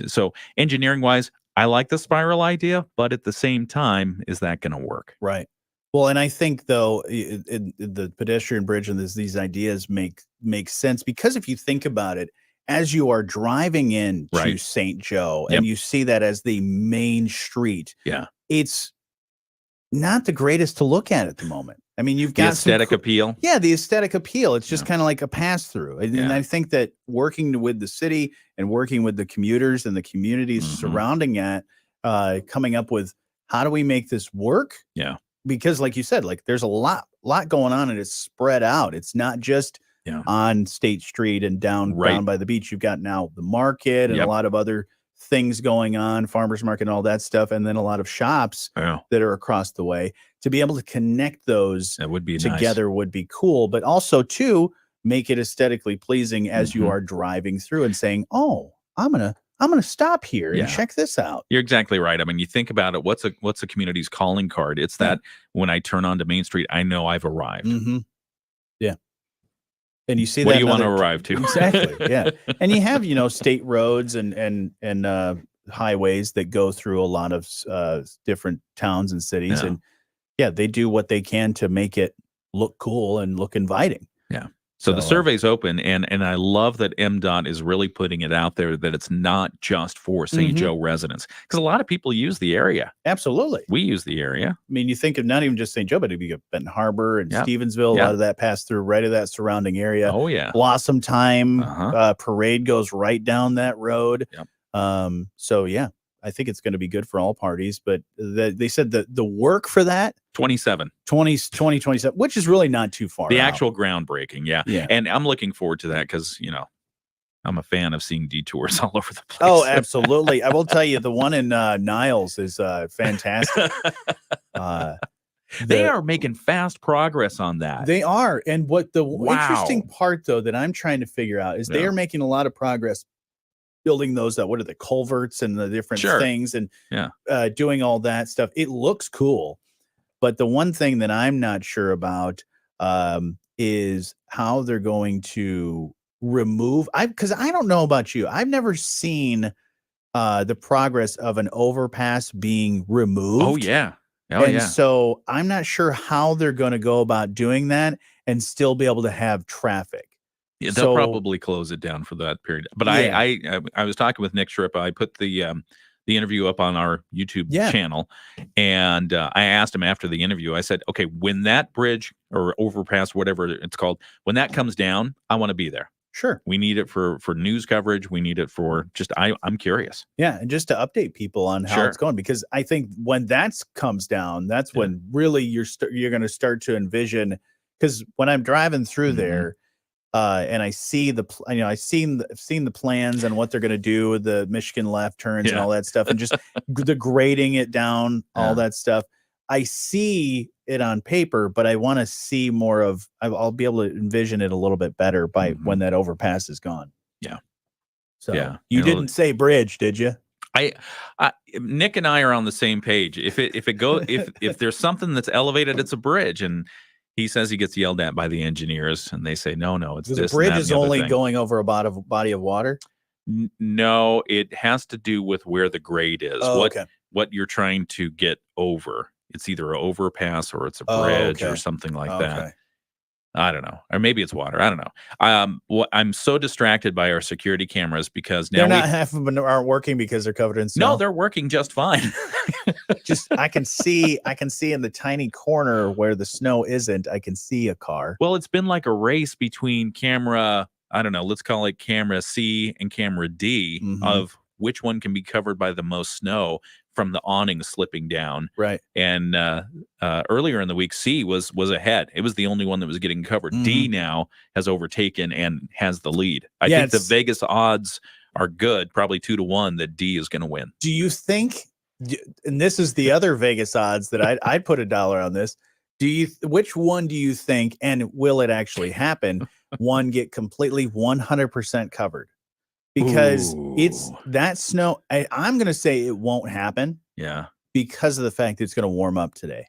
so engineering wise, I like the spiral idea, but at the same time, is that going to work? Right. Well, and I think, though, the pedestrian bridge and these ideas make sense, because if you think about it, as you are driving into St. Joe and you see that as the main street, it's not the greatest to look at the moment. I mean, you've got the aesthetic appeal. Yeah, the aesthetic appeal. It's just kind of like a pass through. And I think that working with the city and working with the commuters and the communities surrounding it, coming up with, how do we make this work? Yeah. Because like you said, there's a lot going on, and it's spread out. It's not just on State Street and down by the beach. You've got now the market and a lot of other things going on, farmers market and all that stuff, and then a lot of shops that are across the way. To be able to connect those would be together would be cool. But also, too, make it aesthetically pleasing as you are driving through and saying, "Oh, I'm gonna stop here and check this out." You're exactly right. I mean, you think about it. What's a community's calling card? It's that when I turn onto Main Street, I know I've arrived. Yeah. And you see what that do you want to arrive to? Exactly. Yeah. And you have, state roads and highways that go through a lot of different towns and cities. And they do what they can to make it look cool and look inviting. Yeah. So the survey's open, and I love that MDOT is really putting it out there that it's not just for St. Joe residents, because a lot of people use the area. Absolutely. We use the area. I mean, you think of not even just St. Joe, but if you get Benton Harbor and Stevensville, a lot of that pass through right of that surrounding area. Oh, yeah. Blossom Time parade goes right down that road. So, yeah, I think it's going to be good for all parties. But they said that the work for that 2027, which is really not too far. The actual groundbreaking, yeah. And I'm looking forward to that because I'm a fan of seeing detours all over the place. Oh, absolutely! I will tell you, the one in Niles is fantastic. They are making fast progress on that. They are, and what the interesting part, though, that I'm trying to figure out is they are making a lot of progress building those what are the culverts and the different things and doing all that stuff. It looks cool, but the one thing that I'm not sure about is how they're going to remove because I don't know about you. I've never seen the progress of an overpass being removed. Oh yeah. So I'm not sure how they're going to go about doing that and still be able to have traffic. Yeah, they'll probably close it down for that period. But I was talking with Nick Shrippa. I put the interview up on our YouTube channel, and I asked him after the interview. I said, "Okay, when that bridge or overpass, whatever it's called, when that comes down, I want to be there. Sure, we need it for news coverage. We need it for just I'm curious. Yeah, and just to update people on how it's going, because I think when that comes down, that's when really you're going to start to envision. Because when I'm driving through there. And I see I've seen the plans and what they're going to do with the Michigan left turns and all that stuff, and just the grading it down, all that stuff. I see it on paper, but I want to see more of. I'll be able to envision it a little bit better by when that overpass is gone. Yeah. So you didn't say bridge, did you? Nick and I are on the same page. If there's something that's elevated, it's a bridge, and he says he gets yelled at by the engineers, and they say, no, it's this. The bridge is only going over a body of water? No, it has to do with where the grade is. What you're trying to get over. It's either an overpass or it's a bridge or something like that. I don't know. Or maybe it's water. I don't know. I'm so distracted by our security cameras because now half of them aren't working because they're covered in snow. No, they're working just fine. I can see in the tiny corner where the snow isn't, I can see a car. Well, it's been like a race between camera, I don't know, let's call it camera C and camera D of which one can be covered by the most snow from the awning slipping down. Right. And earlier in the week, C was ahead. It was the only one that was getting covered. D now has overtaken and has the lead. I think the Vegas odds are good, probably 2-1 that D is going to win. Do you think, and this is the other Vegas odds that I'd put $1 on this. Which one do you think, and will it actually happen, one get completely 100% covered? Because it's that snow. I'm going to say it won't happen. Yeah. Because of the fact that it's going to warm up today.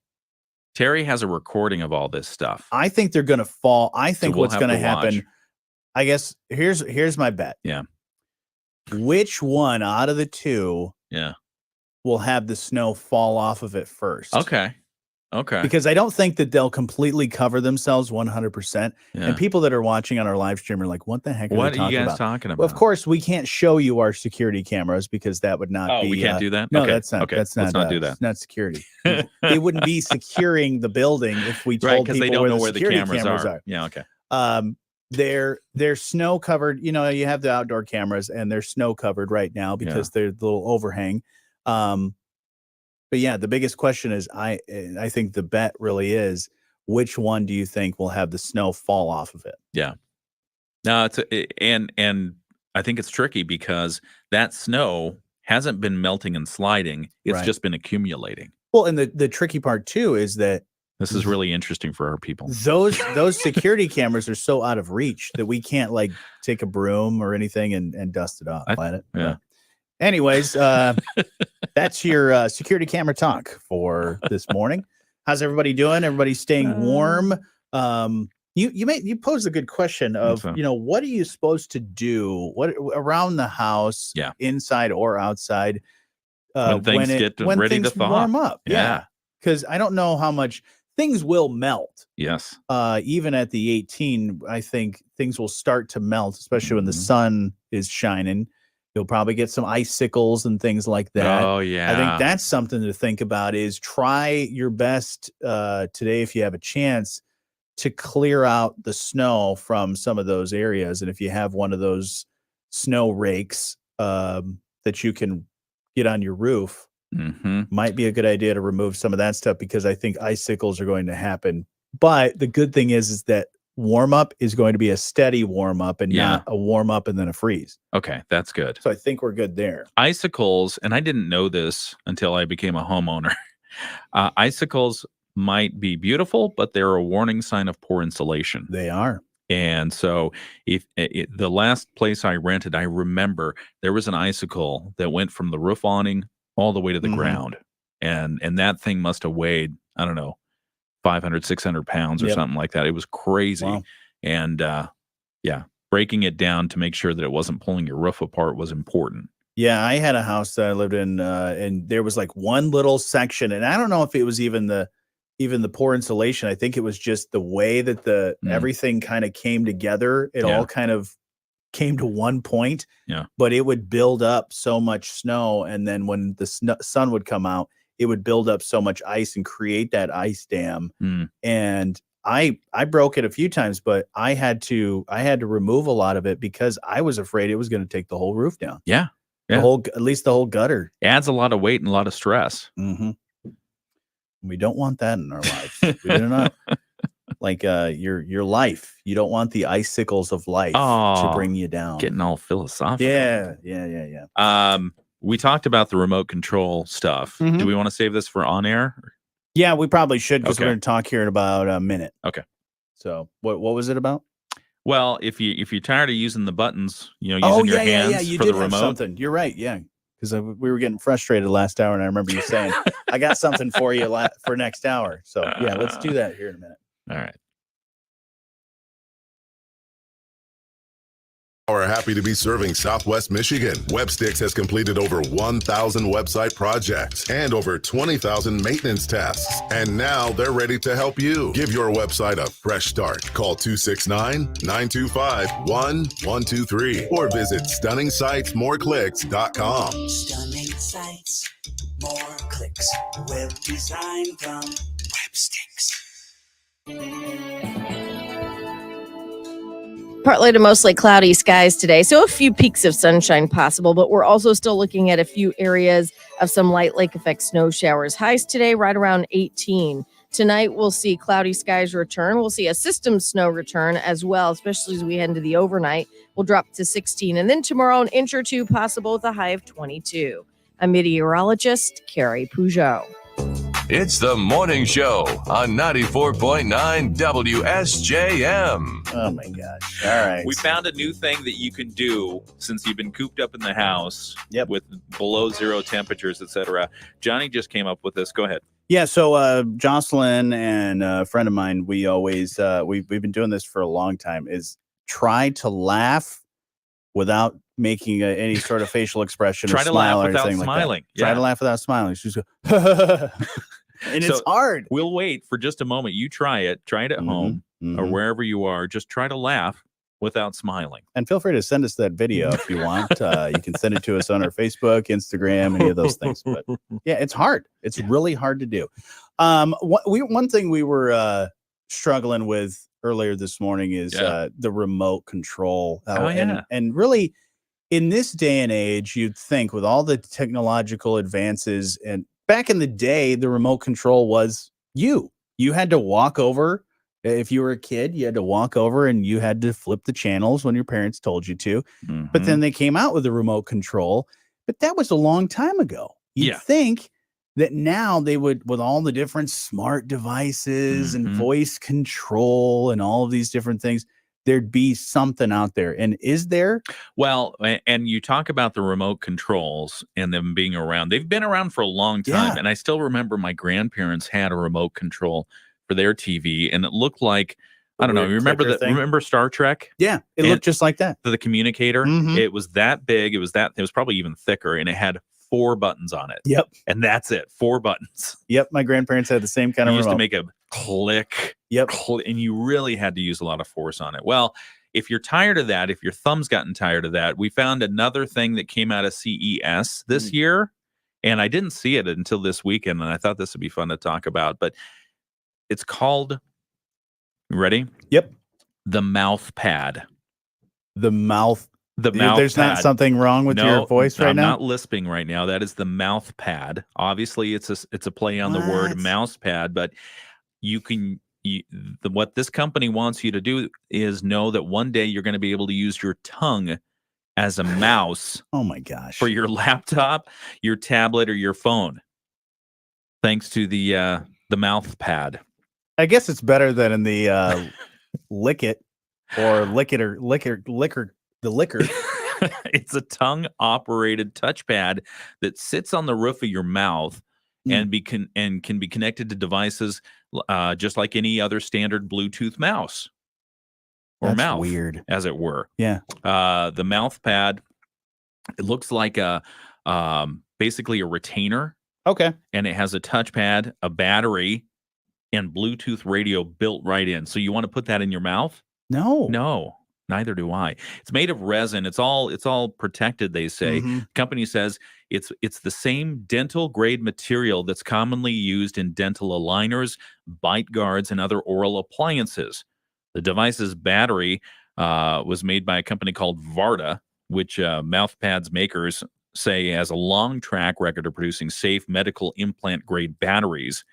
Terry has a recording of all this stuff. I think they're going to fall. I think what's going to happen, I guess, here's my bet. Yeah. Which one out of the two will have the snow fall off of it first? Okay. Because I don't think that they'll completely cover themselves 100%. Yeah. And people that are watching on our live stream are like, what the heck are what they are talking you guys about? talking about? Well, of course, we can't show you our security cameras because that would not be. Oh, we can't do that? No, okay. that's not. Okay. That's not. Let's not do that. It's not security. They wouldn't be securing the building if we told people they don't know where the cameras are. Yeah, okay. They're snow covered. You know, you have the outdoor cameras and they're snow covered right now because they're the little overhang. But yeah, the biggest question is, I think the bet really is, which one do you think will have the snow fall off of it? Yeah. No, and I think it's tricky because that snow hasn't been melting and sliding. It's just been accumulating. Well, and the tricky part too is that This is really interesting for our people. Those security cameras are so out of reach that we can't like take a broom or anything and dust it off. Yeah. But anyways, that's your security camera talk for this morning. How's everybody doing? Everybody staying warm? You posed a good question of, what are you supposed to do around the house, inside or outside, when things get ready to thaw, warm up? Yeah. Because I don't know how much things will melt. Yes. Even at the 18, I think things will start to melt, especially when the sun is shining. You'll probably get some icicles and things like that. Oh, yeah. I think that's something to think about is try your best today, if you have a chance, to clear out the snow from some of those areas. And if you have one of those snow rakes that you can get on your roof, might be a good idea to remove some of that stuff, because I think icicles are going to happen. But the good thing is that warm up is going to be a steady warm up and not a warm up and then a freeze. Okay, that's good. So I think we're good there. Icicles, and I didn't know this until I became a homeowner. Icicles might be beautiful, but they're a warning sign of poor insulation. They are. And so if the last place I rented, I remember there was an icicle that went from the roof awning all the way to the ground. And that thing must have weighed, I don't know, 500, 600 pounds or something like that. It was crazy. Wow. And breaking it down to make sure that it wasn't pulling your roof apart was important. Yeah, I had a house that I lived in, and there was like one little section, and I don't know if it was even the poor insulation. I think it was just the way that everything kind of came together. It all kind of came to one point. Yeah. But it would build up so much snow, and then when the sun would come out, it would build up so much ice and create that ice dam. And I broke it a few times, but I had to remove a lot of it because I was afraid it was going to take the whole roof down. Yeah. At least the whole gutter. Adds a lot of weight and a lot of stress. We don't want that in our lives. We do not. Like your life. You don't want the icicles of life to bring you down. Getting all philosophical. Yeah. We talked about the remote control stuff. Do we want to save this for on air? Yeah, we probably should, because we're going to talk here in about a minute. Okay. So what was it about? Well, if you're tired of using the buttons, using your hands you for did the have remote. something. You're right. Yeah. Because we were getting frustrated last hour, and I remember you saying, I got something for you for next hour. So yeah, let's do that here in a minute. All right. Are happy to be serving Southwest Michigan. Websticks has completed over 1,000 website projects and over 20,000 maintenance tasks. And now they're ready to help you. Give your website a fresh start. Call 269-925-1123 or visit stunningsitesmoreclicks.com. Stunning sites, more clicks. Web design from Websticks. Partly to mostly cloudy skies today, so a few peaks of sunshine possible, but we're also still looking at a few areas of some light lake effect snow showers. Highs today right around 18. Tonight we'll see cloudy skies return. We'll see a system snow return as well, especially as we head into the overnight. We'll drop to 16, and then tomorrow an inch or two possible with a high of 22. I'm meteorologist Carrie Peugeot. It's the morning show on 94.9 WSJM. Oh my gosh. All right. We found a new thing that you can do since you've been cooped up in the house with below zero temperatures, etc. Johnny just came up with this. Go ahead. Yeah, so Jocelyn and a friend of mine, we always we've been doing this for a long time, is try to laugh without making any sort of facial expression or smile or anything like that. Try to laugh without smiling. She's go, and it's hard. We'll wait for just a moment. You try it. Try it at home or wherever you are. Just try to laugh without smiling. And feel free to send us that video if you want. You can send it to us on our Facebook, Instagram, any of those things. But yeah, it's hard. It's really hard to do. One thing we were struggling with earlier this morning is the remote control. And really, in this day and age, you'd think with all the technological advances, and back in the day, the remote control was you had to walk over. If you were a kid, you had to walk over and you had to flip the channels when your parents told you to. But then they came out with the remote control, but that was a long time ago. You'd think that now they would, with all the different smart devices and voice control and all of these different things, there'd be something out there. And is there? Well, and you talk about the remote controls and them being around. They've been around for a long time. Yeah. And I still remember my grandparents had a remote control for their TV, and it looked like, I don't know, you remember Star Trek? Yeah, it looked just like that. The communicator, it was that big. It was probably even thicker, and it had 4 buttons on it. Yep. And that's it. 4 buttons. Yep. My grandparents had the same kind of used remote. to make a click. Yep. And you really had to use a lot of force on it. Well, if you're tired of that, if your thumb's gotten tired of that, we found another thing that came out of CES this year, and I didn't see it until this weekend, and I thought this would be fun to talk about, but it's called, ready? Yep. The mouth pad. The mouth. There's There's not something wrong with your voice right now? I'm not lisping right now. That is the mouth pad. Obviously, it's a play on the word mouse pad, but what this company wants you to do is know that one day you're going to be able to use your tongue as a mouse. Oh my gosh. For your laptop, your tablet, or your phone. Thanks to the mouth pad. I guess it's better than in the lick it or liquor. It's a tongue operated touchpad that sits on the roof of your mouth and can be connected to devices just like any other standard Bluetooth mouse or mouth, weird, as it were. Yeah. The mouth pad, it looks like basically a retainer. Okay. And it has a touchpad, a battery, and Bluetooth radio built right in. So you want to put that in your mouth? No, neither do I. It's made of resin. It's all protected, they say. The company says it's the same dental grade material that's commonly used in dental aligners, bite guards, and other oral appliances. The device's battery was made by a company called Varta, which mouthpads makers say has a long track record of producing safe medical implant grade batteries.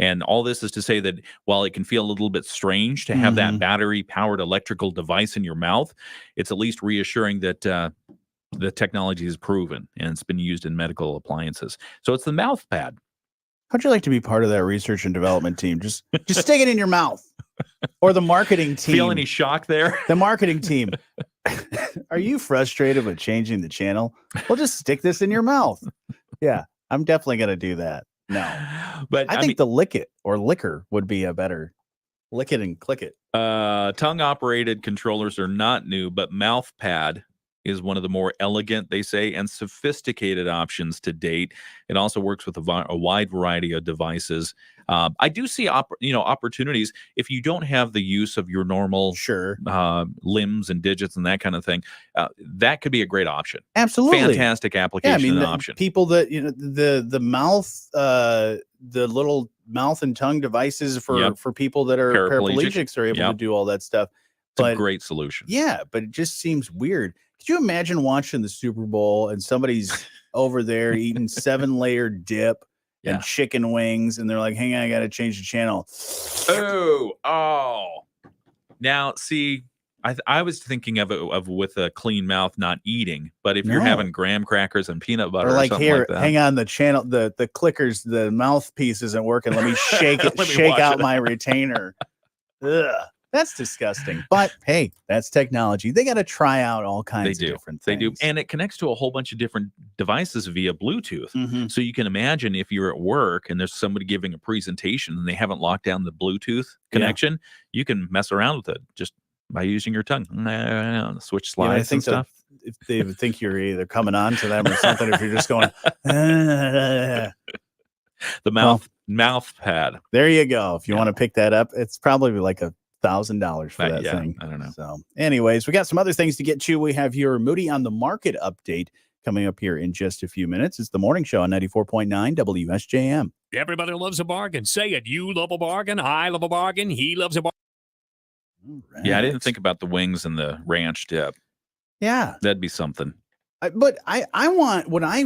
And all this is to say that while it can feel a little bit strange to have that battery-powered electrical device in your mouth, it's at least reassuring that the technology is proven and it's been used in medical appliances. So it's the mouth pad. How'd you like to be part of that research and development team? Just stick it in your mouth. Or the marketing team. Feel any shock there? The marketing team. Are you frustrated with changing the channel? Well, just stick this in your mouth. Yeah, I'm definitely going to do that. No, but I think the lick it or liquor would be a better lick it and click it. Tongue operated controllers are not new, but mouth pad is one of the more elegant, they say, and sophisticated options to date. It also works with a wide variety of devices. I do see opportunities if you don't have the use of your normal limbs and digits and that kind of thing. That could be a great option. Absolutely, fantastic application and option. People that the mouth, the little mouth and tongue devices for people that are paraplegics are able to do all that stuff. It's a great solution. Yeah, but it just seems weird. Could you imagine watching the Super Bowl and somebody's over there eating 7-layer dip and chicken wings, and they're like, hang on, I got to change the channel. Oh. Now, see, I was thinking of it with a clean mouth, not eating. But if you're having graham crackers and peanut butter or something here, like that. hang on, the channel, the clickers, the mouthpiece isn't working. Let me shake it, shake out my retainer. Ugh. That's disgusting. But hey, that's technology. They got to try out all kinds of different things. They do. And it connects to a whole bunch of different devices via Bluetooth. So you can imagine if you're at work and there's somebody giving a presentation and they haven't locked down the Bluetooth connection, you can mess around with it just by using your tongue. Switch slides and stuff. If they would think you're either coming on to them or something, if you're just going, the mouth pad. There you go. If you want to pick that up, it's probably like $1,000 for that thing. I don't know. So anyways, we got some other things to get to. We have your Moody on the Market update coming up here in just a few minutes. It's the morning show on 94.9 WSJM. Everybody loves a bargain. Say it. You love a bargain. I love a bargain. He loves a bargain. Right. Yeah, I didn't think about the wings and the ranch dip. Yeah. That'd be something. But I want, what I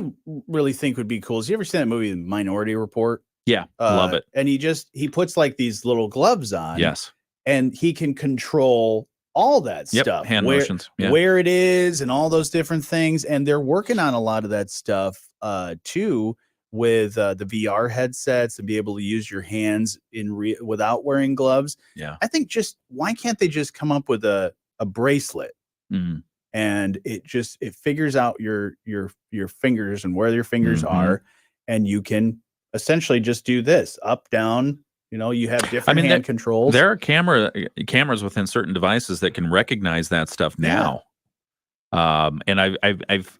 really think would be cool is, you ever seen that movie, Minority Report? Yeah, love it. And he puts like these little gloves on. Yes. And he can control all that stuff. Hand motions. Where it is and all those different things. And they're working on a lot of that stuff too, with the VR headsets and be able to use your hands without wearing gloves. Yeah. I think why can't they just come up with a bracelet and it figures out your fingers and where your fingers are, and you can essentially just do this up, down. You have different hand controls. There are cameras within certain devices that can recognize that stuff now. And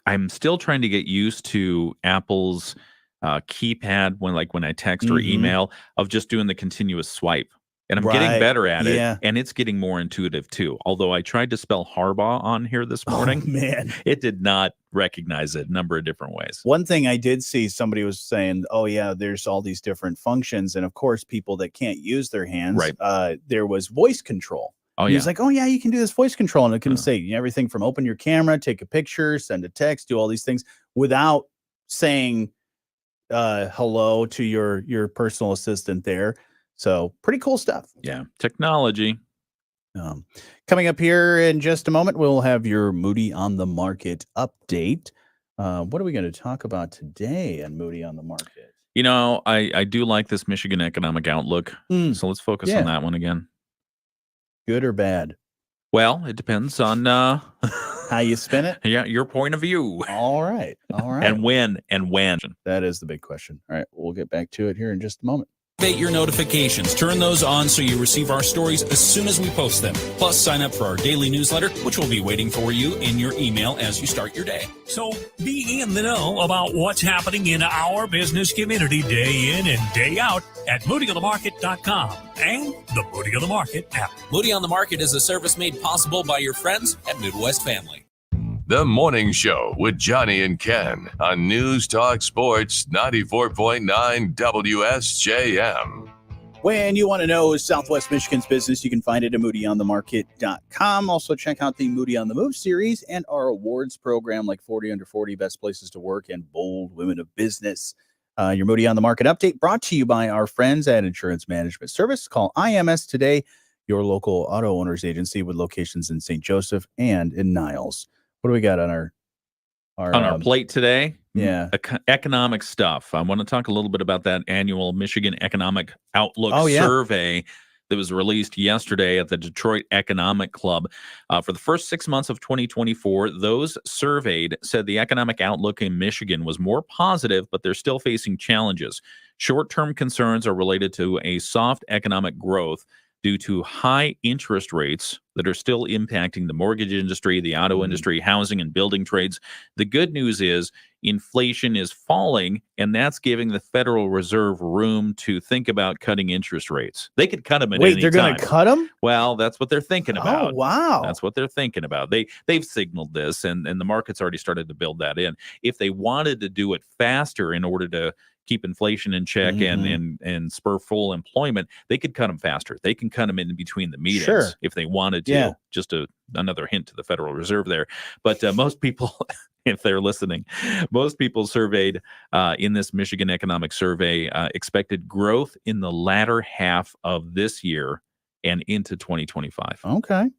I'm still trying to get used to Apple's keypad when I text or email, of just doing the continuous swipe. And I'm getting better at it, and it's getting more intuitive too. Although I tried to spell Harbaugh on here this morning, man, it did not recognize it a number of different ways. One thing I did see, somebody was saying, oh yeah, there's all these different functions, and of course people that can't use their hands, there was voice control. Oh, He was like, oh yeah, you can do this voice control, and it can say everything from open your camera, take a picture, send a text, do all these things without saying hello to your personal assistant there. So pretty cool stuff. Yeah, technology. Coming up here in just a moment, we'll have your Moody on the Market update. What are we going to talk about today on Moody on the Market? I do like this Michigan economic outlook. So let's focus on that one again. Good or bad? Well, it depends on how you spin it. Yeah, your point of view. All right. And when. That is the big question. All right, we'll get back to it here in just a moment. Activate your notifications. Turn those on so you receive our stories as soon as we post them. Plus, sign up for our daily newsletter, which will be waiting for you in your email as you start your day. So be in the know about what's happening in our business community day in and day out at moodyonthemarket.com and the Moody on the Market app. Moody on the Market is a service made possible by your friends at Midwest Family. The Morning Show with Jonny and Ken on News Talk Sports 94.9 WSJM. When you want to know Southwest Michigan's business, you can find it at moodyonthemarket.com. Also, check out the Moody on the Move series and our awards program like 40 Under 40 Best Places to Work and Bold Women of Business. Your Moody on the Market update brought to you by our friends at Insurance Management Service. Call IMS today, your local auto owners agency with locations in St. Joseph and in Niles. What do we got on our plate today? Yeah. Economic stuff. I want to talk a little bit about that annual Michigan Economic Outlook survey that was released yesterday at the Detroit Economic Club. For the first 6 months of 2024, those surveyed said the economic outlook in Michigan was more positive, but they're still facing challenges. Short-term concerns are related to a soft economic growth due to high interest rates that are still impacting the mortgage industry, the auto industry, housing and building trades. The good news is inflation is falling, and that's giving the Federal Reserve room to think about cutting interest rates. They could cut them at any time. Wait, they're going to cut them? Well, that's what they're thinking about. Oh, wow. That's what they're thinking about. They've signaled this, and the market's already started to build that in. If they wanted to do it faster in order to keep inflation in check and spur full employment, they could cut them faster. They can cut them in between the meetings if they wanted to. Yeah. Just another hint to the Federal Reserve there. But most people, if they're listening, most people surveyed in this Michigan Economic Survey expected growth in the latter half of this year and into 2025. Okay.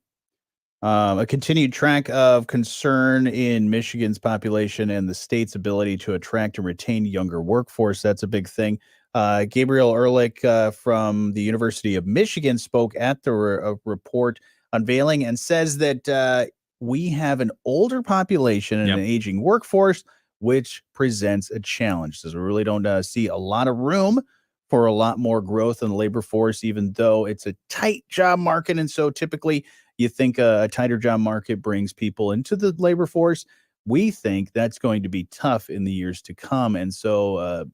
A continued track of concern in Michigan's population and the state's ability to attract and retain younger workforce. That's a big thing. Gabriel Ehrlich from the University of Michigan spoke at the report unveiling and says that we have an older population and an aging workforce, which presents a challenge. Says we really don't see a lot of room for a lot more growth in the labor force, even though it's a tight job market. And so typically you think a tighter job market brings people into the labor force. We think that's going to be tough in the years to come. And so,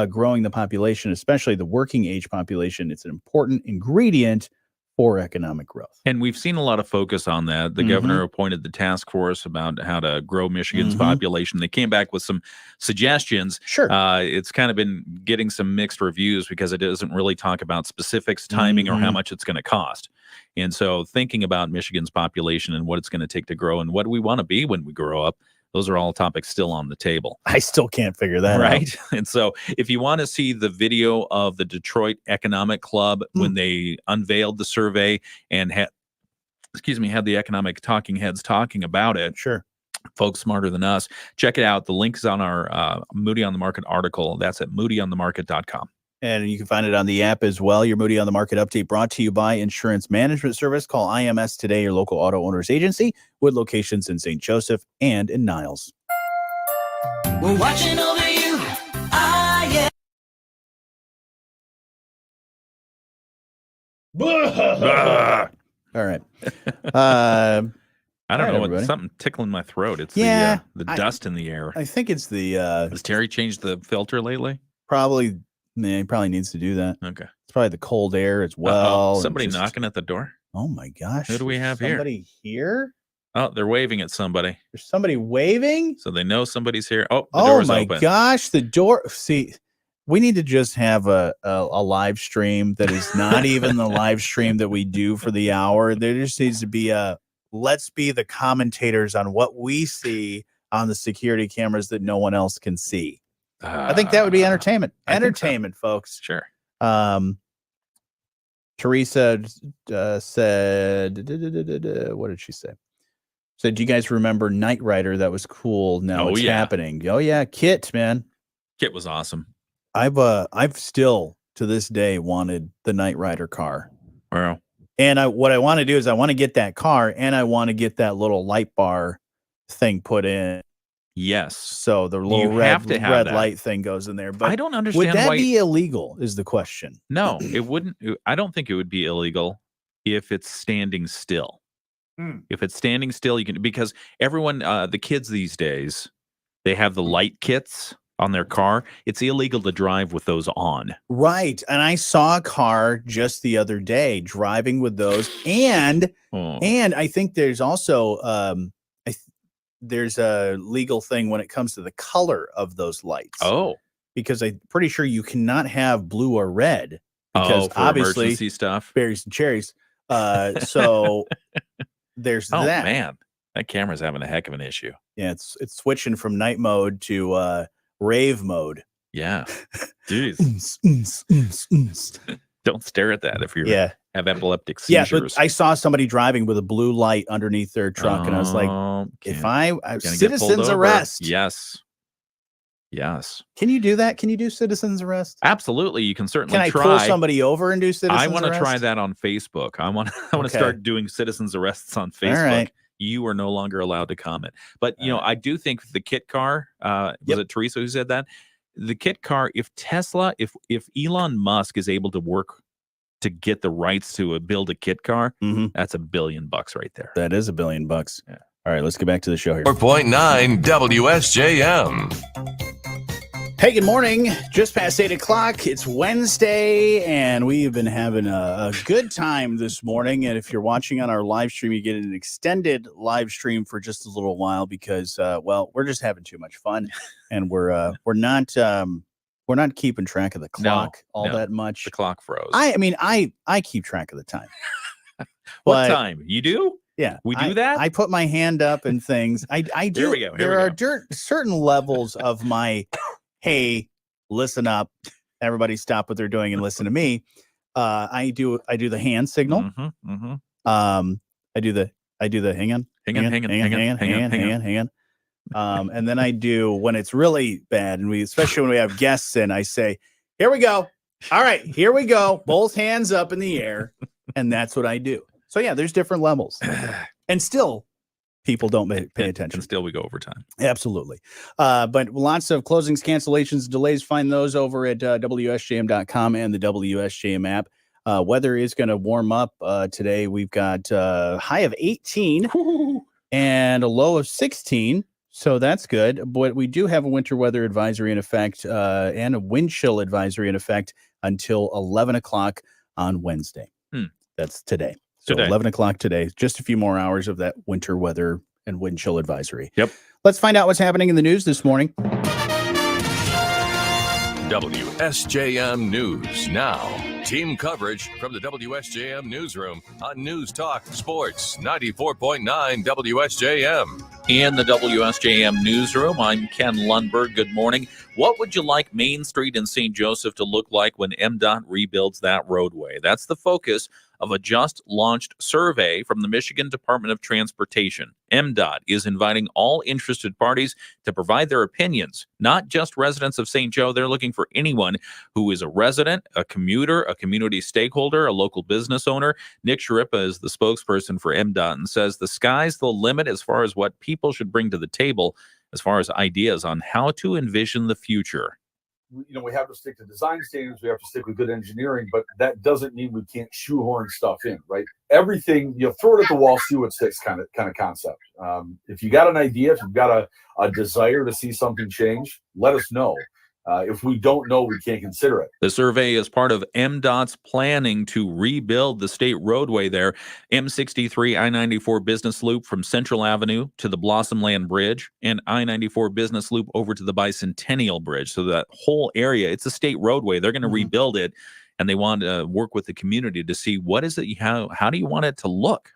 growing the population, especially the working age population, it's an important ingredient for economic growth. And we've seen a lot of focus on that. The governor appointed the task force about how to grow Michigan's population. They came back with some suggestions. Sure. It's kind of been getting some mixed reviews because it doesn't really talk about specifics, timing, or how much it's going to cost. And so thinking about Michigan's population and what it's going to take to grow and what do we want to be when we grow up, those are all topics still on the table. I still can't figure that out. Right. And so if you want to see the video of the Detroit Economic Club when they unveiled the survey and had the economic talking heads talking about it, sure, Folks smarter than us. Check it out. The link is on our Moody on the Market article. That's at moodyonthemarket.com. And you can find it on the app as well. Your Moody on the Market update brought to you by Insurance Management Service. Call IMS today, your local auto owners agency, with locations in St. Joseph and in Niles. We're watching over you. Ah, yeah. All right. I don't know. Everybody. Something tickling my throat. It's Yeah, the dust in the air. I think it's the Has Terry changed the filter lately? probably. Man, he probably needs to do that. Okay. It's probably the cold air as well. and Somebody just- knocking at the door. Oh my gosh! Who do we have here? Somebody here? Oh, they're waving at somebody. There's somebody waving. So they know somebody's here. Oh, the Oh door's my open. gosh! The door. See, we need to just have a live stream that is not even the live stream that we do for the hour. There just needs to be a let's be the commentators on what we see on the security cameras that no one else can see. I think that would be entertainment. Entertainment, folks. Sure. Teresa said, what did she say? Said, do you guys remember Knight Rider? That was cool. Now it's happening. Oh yeah, Kit, man. Kit was awesome. I've still to this day wanted the Knight Rider car. Wow. And what I want to do is I want to get that car and I want to get that little light bar thing put in. Yes. So the little red light thing goes in there. But I don't understand would that why be illegal is the question. No, it wouldn't. I don't think it would be illegal if it's standing still. If it's standing still, you can, because everyone, the kids these days, they have the light kits on their car. It's illegal to drive with those on. Right. And I saw a car just the other day driving with those. And I think there's also there's a legal thing when it comes to the color of those lights. Oh. Because I'm pretty sure you cannot have blue or red. Because for obviously emergency stuff. Berries and cherries. So there's Oh that. man, that camera's having a heck of an issue. Yeah, it's switching from night mode to rave mode. Yeah. Jeez. Don't stare at that if you have epileptic seizures. Yeah, but I saw somebody driving with a blue light underneath their truck, and I was like, if I citizen's arrest. Yes. Yes. Can you do that? Can you do citizen's arrest? Absolutely. You can certainly Can I try. pull somebody over and do citizen's I want to arrest? try that on Facebook. I want to start doing citizen's arrests on Facebook. right. You are no longer allowed to comment. But, you know, I do think the Kit car, was it Teresa who said that? The Kit car, if Tesla, if Elon Musk is able to work to get the rights to build a Kit car, that's $1 billion right there. That is $1 billion. Yeah. All right, let's get back to the show here. 4.9 WSJM. Hey, good morning. Just past 8 o'clock. It's Wednesday, and we've been having a good time this morning. And if you're watching on our live stream, you get an extended live stream for just a little while because, well, we're just having too much fun, and we're not keeping track of the clock that much. The clock froze. I mean, I keep track of the time. What time? You do? Yeah, we do that. I put my hand up and things. I do. Here we go. There are certain levels of my. Hey, listen up! Everybody, stop what they're doing and listen to me. I do the hand signal. I do the hang on. And then I do when it's really bad, and especially when we have guests in, I say, "Here we go! All right, here we go! Both hands up in the air," and that's what I do. So yeah, there's different levels, and still. People don't pay attention. And still we go overtime. Absolutely. But lots of closings, cancellations, delays. Find those over at WSJM.com and the WSJM app. Weather is going to warm up today. We've got a high of 18 and a low of 16. So that's good. But we do have a winter weather advisory in effect and a wind chill advisory in effect until 11 o'clock on Wednesday. That's today. So 11 o'clock today, just a few more hours of that winter weather and wind chill advisory. Yep. Let's find out what's happening in the news this morning. WSJM SJM News Now. Team coverage from the WSJM newsroom on News Talk Sports 94.9 WSJM. In the WSJM newsroom, I'm Ken Lundberg. Good morning. What would you like Main Street in St. Joseph to look like when MDOT rebuilds that roadway? That's the focus of a just-launched survey from the Michigan Department of Transportation. MDOT is inviting all interested parties to provide their opinions, not just residents of St. Joe. They're looking for anyone who is a resident, a commuter, a community stakeholder, a local business owner. Nick Sharippa is the spokesperson for MDOT and says the sky's the limit as far as what people should bring to the table as far as ideas on how to envision the future. We have to stick to design standards. We have to stick with good engineering, but that doesn't mean we can't shoehorn stuff in, right? Everything, throw it at the wall, see what sticks kind of concept. If you got an idea, if you've got a desire to see something change, let us know. If we don't know, we can't consider it. The survey is part of MDOT's planning to rebuild the state roadway there. M63 I-94 Business Loop from Central Avenue to the Blossomland Bridge and I-94 Business Loop over to the Bicentennial Bridge. So that whole area, it's a state roadway. They're going to rebuild it, and they want to work with the community to see what is it, how do you want it to look?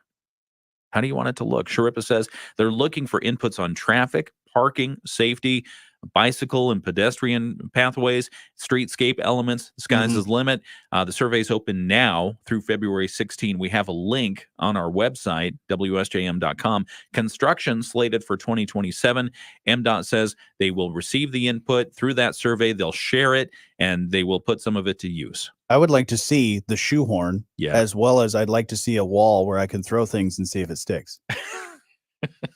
How do you want it to look? Sharippa says they're looking for inputs on traffic, parking, safety, bicycle and pedestrian pathways, streetscape elements. The sky's the limit. The survey's open now through February 16. We have a link on our website, WSJM.com. Construction slated for 2027. MDOT says they will receive the input through that survey. They'll share it, and they will put some of it to use. I would like to see the shoehorn, as well as I'd like to see a wall where I can throw things and see if it sticks.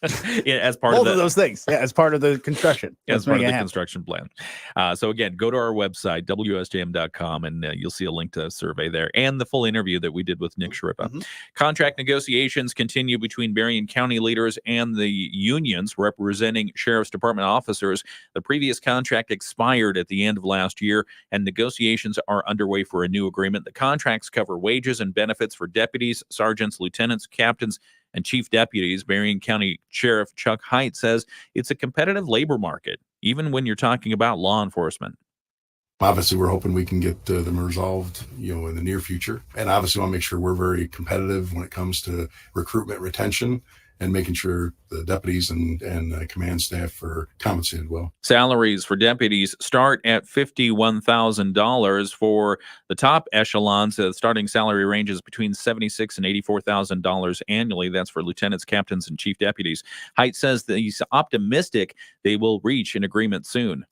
As part Both of those things, as part of the construction. As part of the construction plan. So again, go to our website, WSJM.com, and you'll see a link to a survey there and the full interview that we did with Nick Sharippa. Contract negotiations continue between Berrien County leaders and the unions representing Sheriff's Department officers. The previous contract expired at the end of last year, and negotiations are underway for a new agreement. The contracts cover wages and benefits for deputies, sergeants, lieutenants, captains, and chief deputies. Berrien County Sheriff Chuck Haidt says it's a competitive labor market, even when you're talking about law enforcement. Obviously, we're hoping we can get them resolved, in the near future. And obviously, want to make sure we're very competitive when it comes to recruitment, retention, and making sure the deputies and command staff are compensated well. Salaries for deputies start at $51,000. For the top echelons, the starting salary ranges between $76,000 and $84,000 annually. That's for lieutenants, captains, and chief deputies. Haidt says that he's optimistic they will reach an agreement soon.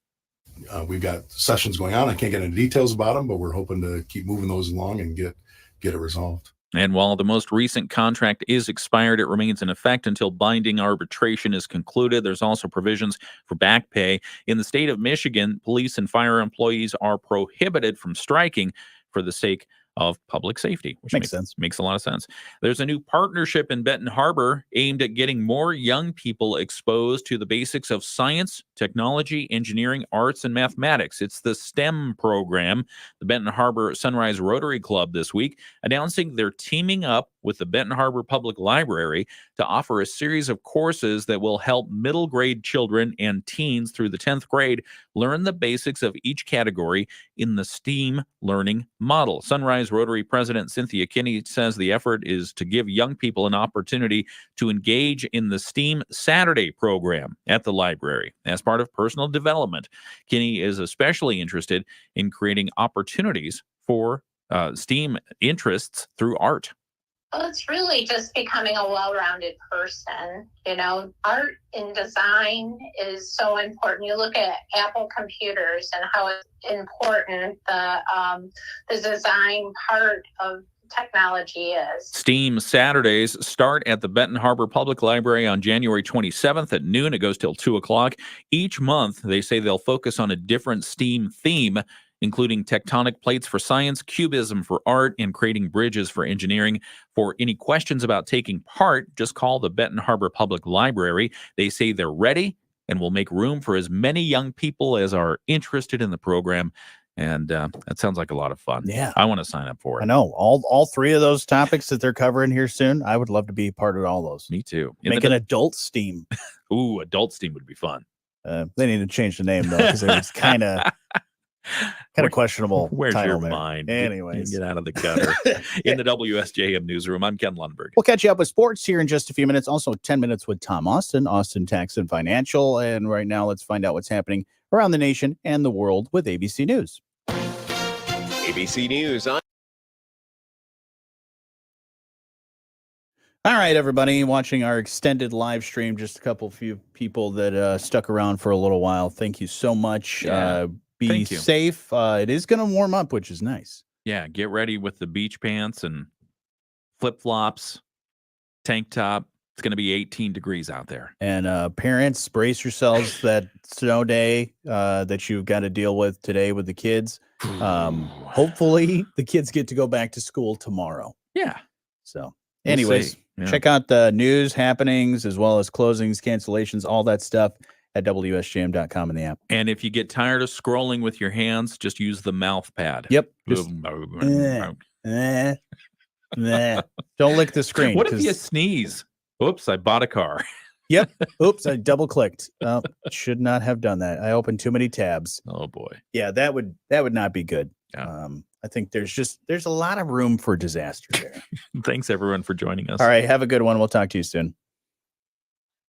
We've got sessions going on. I can't get into details about them, but we're hoping to keep moving those along and get it resolved. And while the most recent contract is expired, it remains in effect until binding arbitration is concluded. There's also provisions for back pay. In the state of Michigan, police and fire employees are prohibited from striking for the sake of public safety, which makes sense. Makes a lot of sense. There's a new partnership in Benton Harbor aimed at getting more young people exposed to the basics of science, technology, engineering, arts, and mathematics. It's the STEM program. The Benton Harbor Sunrise Rotary Club this week announcing they're teaming up with the Benton Harbor Public Library to offer a series of courses that will help middle grade children and teens through the 10th grade learn the basics of each category in the STEAM learning model. Sunrise Rotary President Cynthia Kinney says the effort is to give young people an opportunity to engage in the STEAM Saturday program at the library as part of personal development. Kinney is especially interested in creating opportunities for STEAM interests through art. Well, it's really just becoming a well-rounded person. Art and design is so important. You look at Apple computers and how important the design part of technology is. STEAM Saturdays start at the Benton Harbor Public Library on January 27th at noon. It goes till 2 o'clock. Each month, they say they'll focus on a different STEAM theme, including tectonic plates for science, cubism for art, and creating bridges for engineering. For any questions about taking part, just call the Benton Harbor Public Library. They say they're ready and will make room for as many young people as are interested in the program. And that sounds like a lot of fun. Yeah. I want to sign up for it. I know. All three of those topics that they're covering here soon, I would love to be part of all those. Me too. Make an adult STEAM. Ooh, adult STEAM would be fun. They need to change the name, though, because it was kind of... Kind of questionable. Where's title your there. mind? Anyways, Get out of the gutter. In the WSJM newsroom, I'm Ken Lundberg. We'll catch you up with sports here in just a few minutes. Also, 10 minutes with Tom Austin, Austin Tax and Financial. And right now, let's find out what's happening around the nation and the world with ABC News. ABC News. All right, everybody watching our extended live stream, just a few people that stuck around for a little while. Thank you so much. Yeah. Be Thank you. safe. It is going to warm up, which is nice. Yeah, get ready with the beach pants and flip-flops, tank top. It's going to be 18 degrees out there. And parents, brace yourselves that snow day that you've got to deal with today with the kids. Hopefully, the kids get to go back to school tomorrow. Yeah. So, We'll anyways, see. Yeah. check out the news happenings as well as closings, cancellations, all that stuff at WSJM.com in the app. And if you get tired of scrolling with your hands, just use the mouth pad. Yep. Just, don't lick the screen. What if you sneeze? Oops, I bought a car. Yep. Oops, I double clicked. Should not have done that. I opened too many tabs. Oh boy. Yeah, that would not be good. Yeah. I think there's a lot of room for disaster there. Thanks everyone for joining us. All right, have a good one. We'll talk to you soon.